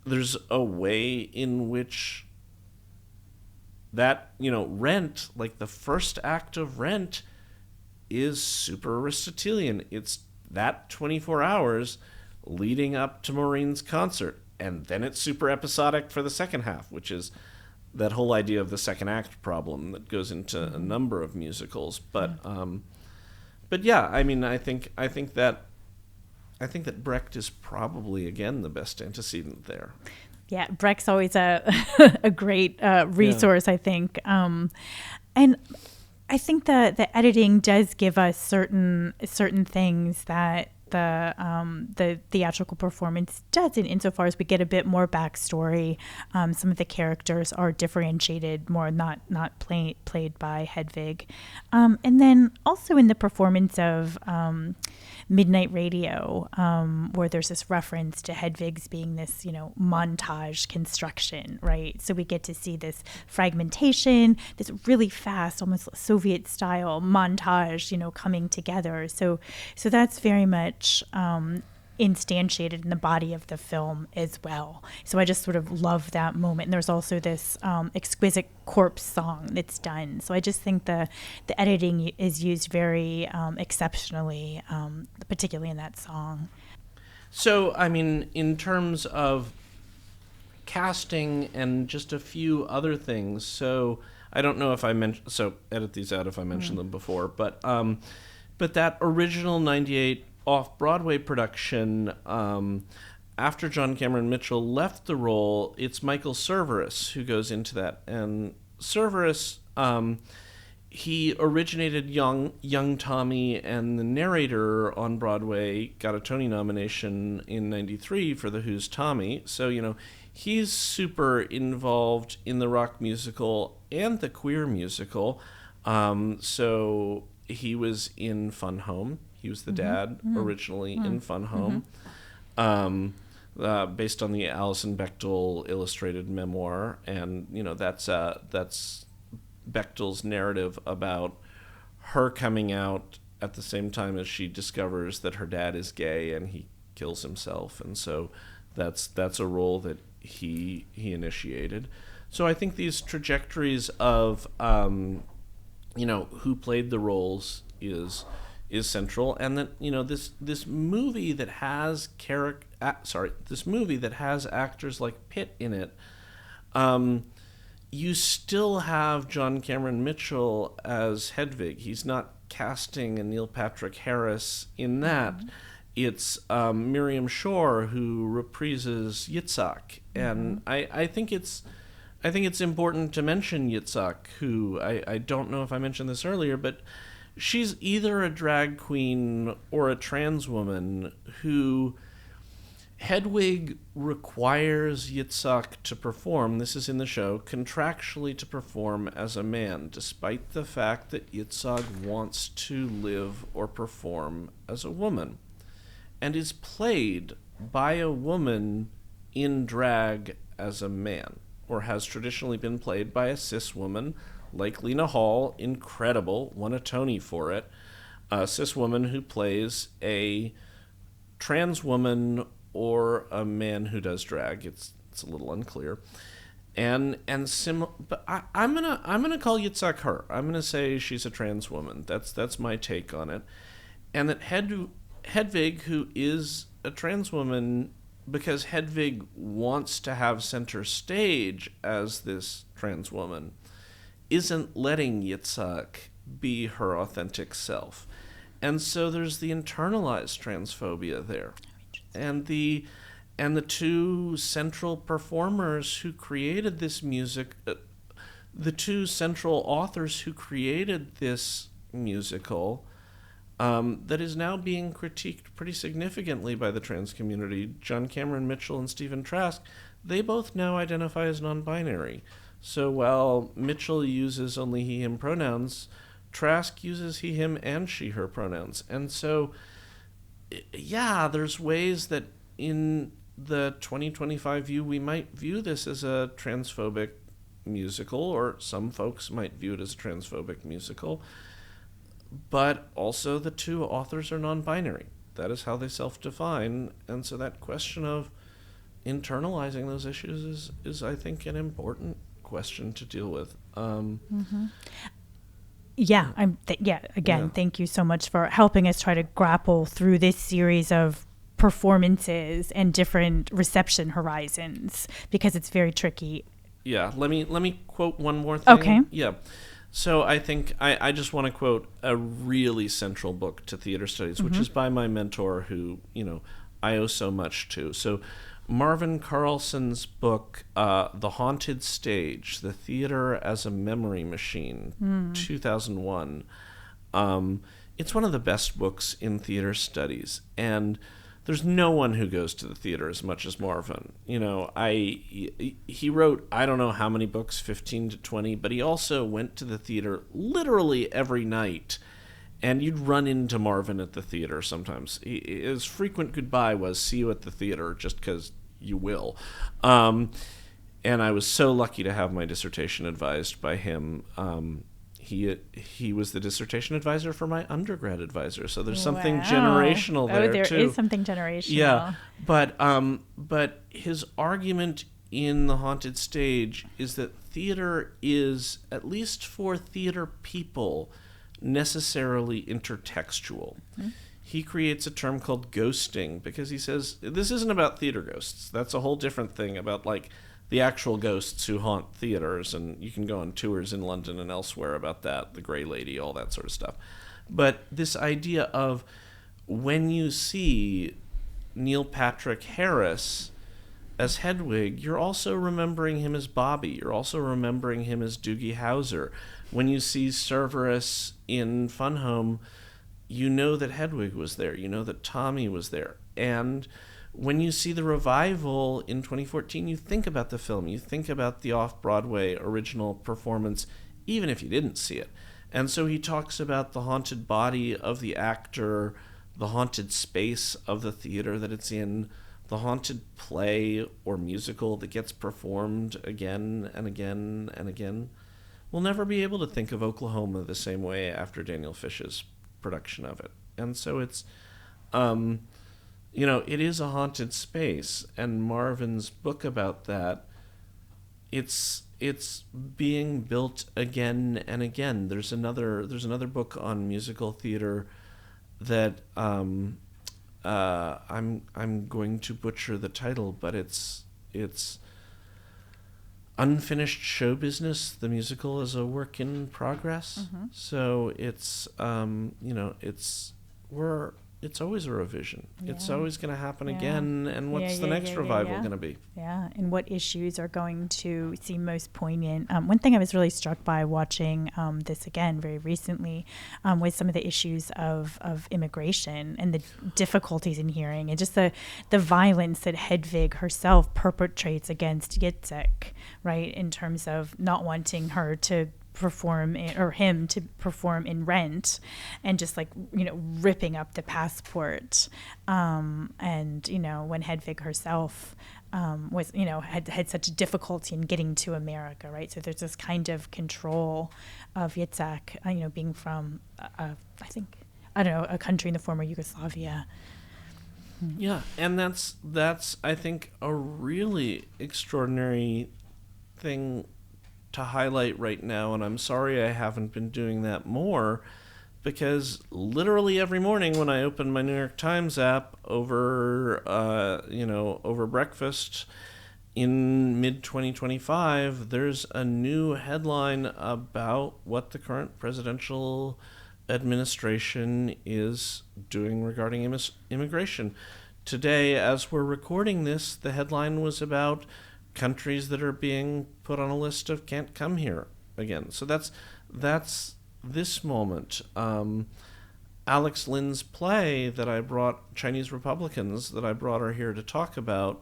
There's a way in which that, Rent, like the first act of Rent, is super Aristotelian. It's that 24 hours leading up to Maureen's concert. And then it's super episodic for the second half, which is that whole idea of the second act problem that goes into a number of musicals. But yeah, I mean, I think that Brecht is probably, again, the best antecedent there. Yeah, Brecht's always a a great resource, yeah. I think. And I think the editing does give us certain things that the theatrical performance doesn't, insofar as we get a bit more backstory. Some of the characters are differentiated more, not played by Hedwig. And then also in the performance of Midnight Radio, where there's this reference to Hedwig's being this, montage construction, right? So we get to see this fragmentation, this really fast, almost Soviet style montage, coming together. So that's very much instantiated in the body of the film as well. So I just sort of love that moment. And there's also this exquisite corpse song that's done. So I just think the editing is used very exceptionally, particularly in that song. So, I mean, in terms of casting and just a few other things, so I don't know if I mentioned, so edit these out if I mentioned them before, but that original 98 off-Broadway production, after John Cameron Mitchell left the role, it's Michael Cerveris who goes into that. And Cerveris, he originated Young Tommy, and the narrator on Broadway got a Tony nomination in '93 for The Who's Tommy. So, he's super involved in the rock musical and the queer musical. So he was in Fun Home. He was the dad originally in Fun Home, based on the Alison Bechdel illustrated memoir, and that's Bechdel's narrative about her coming out at the same time as she discovers that her dad is gay and he kills himself, and so that's a role that he initiated. So I think these trajectories of who played the roles is central, and that this movie that has actors like Pitt in it, you still have John Cameron Mitchell as Hedwig. He's not casting a Neil Patrick Harris in that. It's Miriam Shore who reprises Yitzhak, and I think it's important to mention Yitzhak, who I don't know if I mentioned this earlier, but she's either a drag queen or a trans woman who Hedwig requires Yitzhak to perform, this is in the show, contractually to perform as a man, despite the fact that Yitzhak wants to live or perform as a woman, and is played by a woman in drag as a man. or has traditionally been played by a cis woman like Lena Hall, incredible, won a Tony for it. A cis woman who plays a trans woman or a man who does drag. It's a little unclear. But I'm gonna call Yitzhak her. I'm gonna say she's a trans woman. That's my take on it. And that Hedwig, who is a trans woman, because Hedwig wants to have center stage as this trans woman, isn't letting Yitzhak be her authentic self. And so there's the internalized transphobia there. And the two central performers who created this music, the two central authors who created this musical, that is now being critiqued pretty significantly by the trans community, John Cameron Mitchell and Stephen Trask, they both now identify as non-binary. So while Mitchell uses only he, him pronouns, Trask uses he, him, and she, her pronouns. And so, yeah, there's ways that in the 2025 view, we might view this as a transphobic musical, or some folks might view it as a transphobic musical. But also the two authors are non-binary. That is how they self-define. And so that question of internalizing those issues is I think, an important question to deal with. Thank you so much for helping us try to grapple through this series of performances and different reception horizons, because it's very tricky. Yeah, let me quote one more thing. Okay. Yeah. So I think I just want to quote a really central book to theater studies, which is by my mentor who, I owe so much to. So Marvin Carlson's book, The Haunted Stage, The Theater as a Memory Machine, 2001. It's one of the best books in theater studies. And there's no one who goes to the theater as much as Marvin. He wrote, I don't know how many books, 15 to 20, but he also went to the theater literally every night. And you'd run into Marvin at the theater sometimes. His frequent goodbye was, see you at the theater, just because you will. And I was so lucky to have my dissertation advised by him. He was the dissertation advisor for my undergrad advisor, so there's something generational there too. There is something generational. Yeah, but his argument in The Haunted Stage is that theater is, at least for theater people, necessarily intertextual. He creates a term called ghosting because he says this isn't about theater ghosts. That's a whole different thing about the actual ghosts who haunt theaters, and you can go on tours in London and elsewhere about that, the Grey Lady, all that sort of stuff. But this idea of when you see Neil Patrick Harris as Hedwig, you're also remembering him as Bobby. You're also remembering him as Doogie Howser. When you see Cerberus in Fun Home, you know that Hedwig was there. You know that Tommy was there. And when you see the revival in 2014, you think about the film. You think about the off-Broadway original performance, even if you didn't see it. And so he talks about the haunted body of the actor, the haunted space of the theater that it's in, the haunted play or musical that gets performed again and again and again. We'll never be able to think of Oklahoma the same way after Daniel Fish's production of it. And so it's... it is a haunted space, and Marvin's book about that, it's being built again and again. There's another book on musical theater that I'm going to butcher the title, but it's Unfinished Show Business, the musical is a work in progress. So it's it's always a revision. Yeah. It's always going to happen again. And what's the next revival going to be? Yeah, and what issues are going to seem most poignant? One thing I was really struck by watching this again very recently was some of the issues of immigration and the difficulties in hearing, and just the violence that Hedwig herself perpetrates against Yitzhak, right, in terms of not wanting her to perform or him to perform in Rent, and just like, ripping up the passport. And, when Hedwig herself was, had such difficulty in getting to America, right? So there's this kind of control of Yitzhak, being from, a country in the former Yugoslavia. Yeah, and that's I think a really extraordinary thing to highlight right now, and I'm sorry I haven't been doing that more, because literally every morning when I open my New York Times app over breakfast in mid-2025, there's a new headline about what the current presidential administration is doing regarding immigration. Today, as we're recording this, the headline was about countries that are being put on a list of can't come here again. So that's this moment. Alex Lin's play that I brought, Chinese Republicans, that I brought her here to talk about,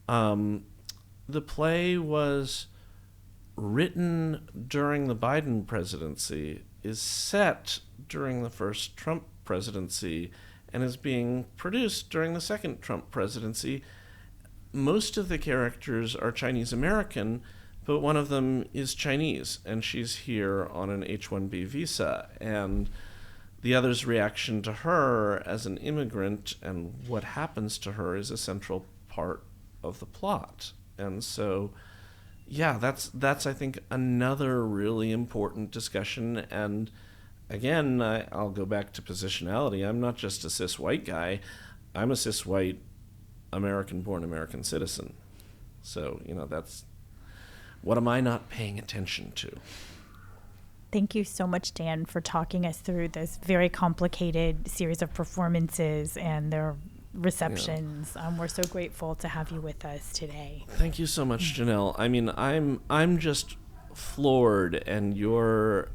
the play was written during the Biden presidency, is set during the first Trump presidency, and is being produced during the second Trump presidency. Most of the characters are Chinese American, but one of them is Chinese, and she's here on an H-1B visa. And the other's reaction to her as an immigrant and what happens to her is a central part of the plot. And so, yeah, that's I think another really important discussion. And again, I'll go back to positionality. I'm not just a cis white guy. I'm a cis white American-born American citizen. So, that's what am I not paying attention to? Thank you so much, Dan, for talking us through this very complicated series of performances and their receptions. Yeah. We're so grateful to have you with us today. Thank you so much, Janelle. I mean, I'm just floored, and your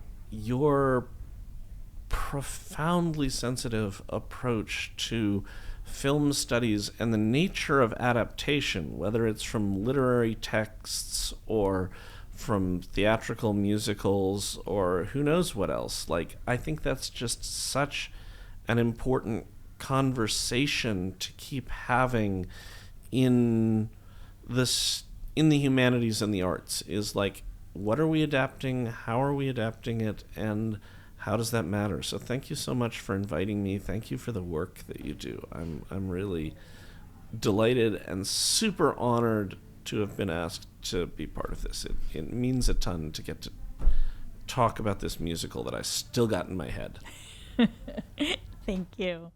profoundly sensitive approach to film studies and the nature of adaptation, whether it's from literary texts or from theatrical musicals or who knows what else. Like, I think that's just such an important conversation to keep having in the humanities and the arts, is like, what are we adapting? How are we adapting it? And how does that matter? So thank you so much for inviting me. Thank you for the work that you do. I'm really delighted and super honored to have been asked to be part of this. It means a ton to get to talk about this musical that I still got in my head. Thank you.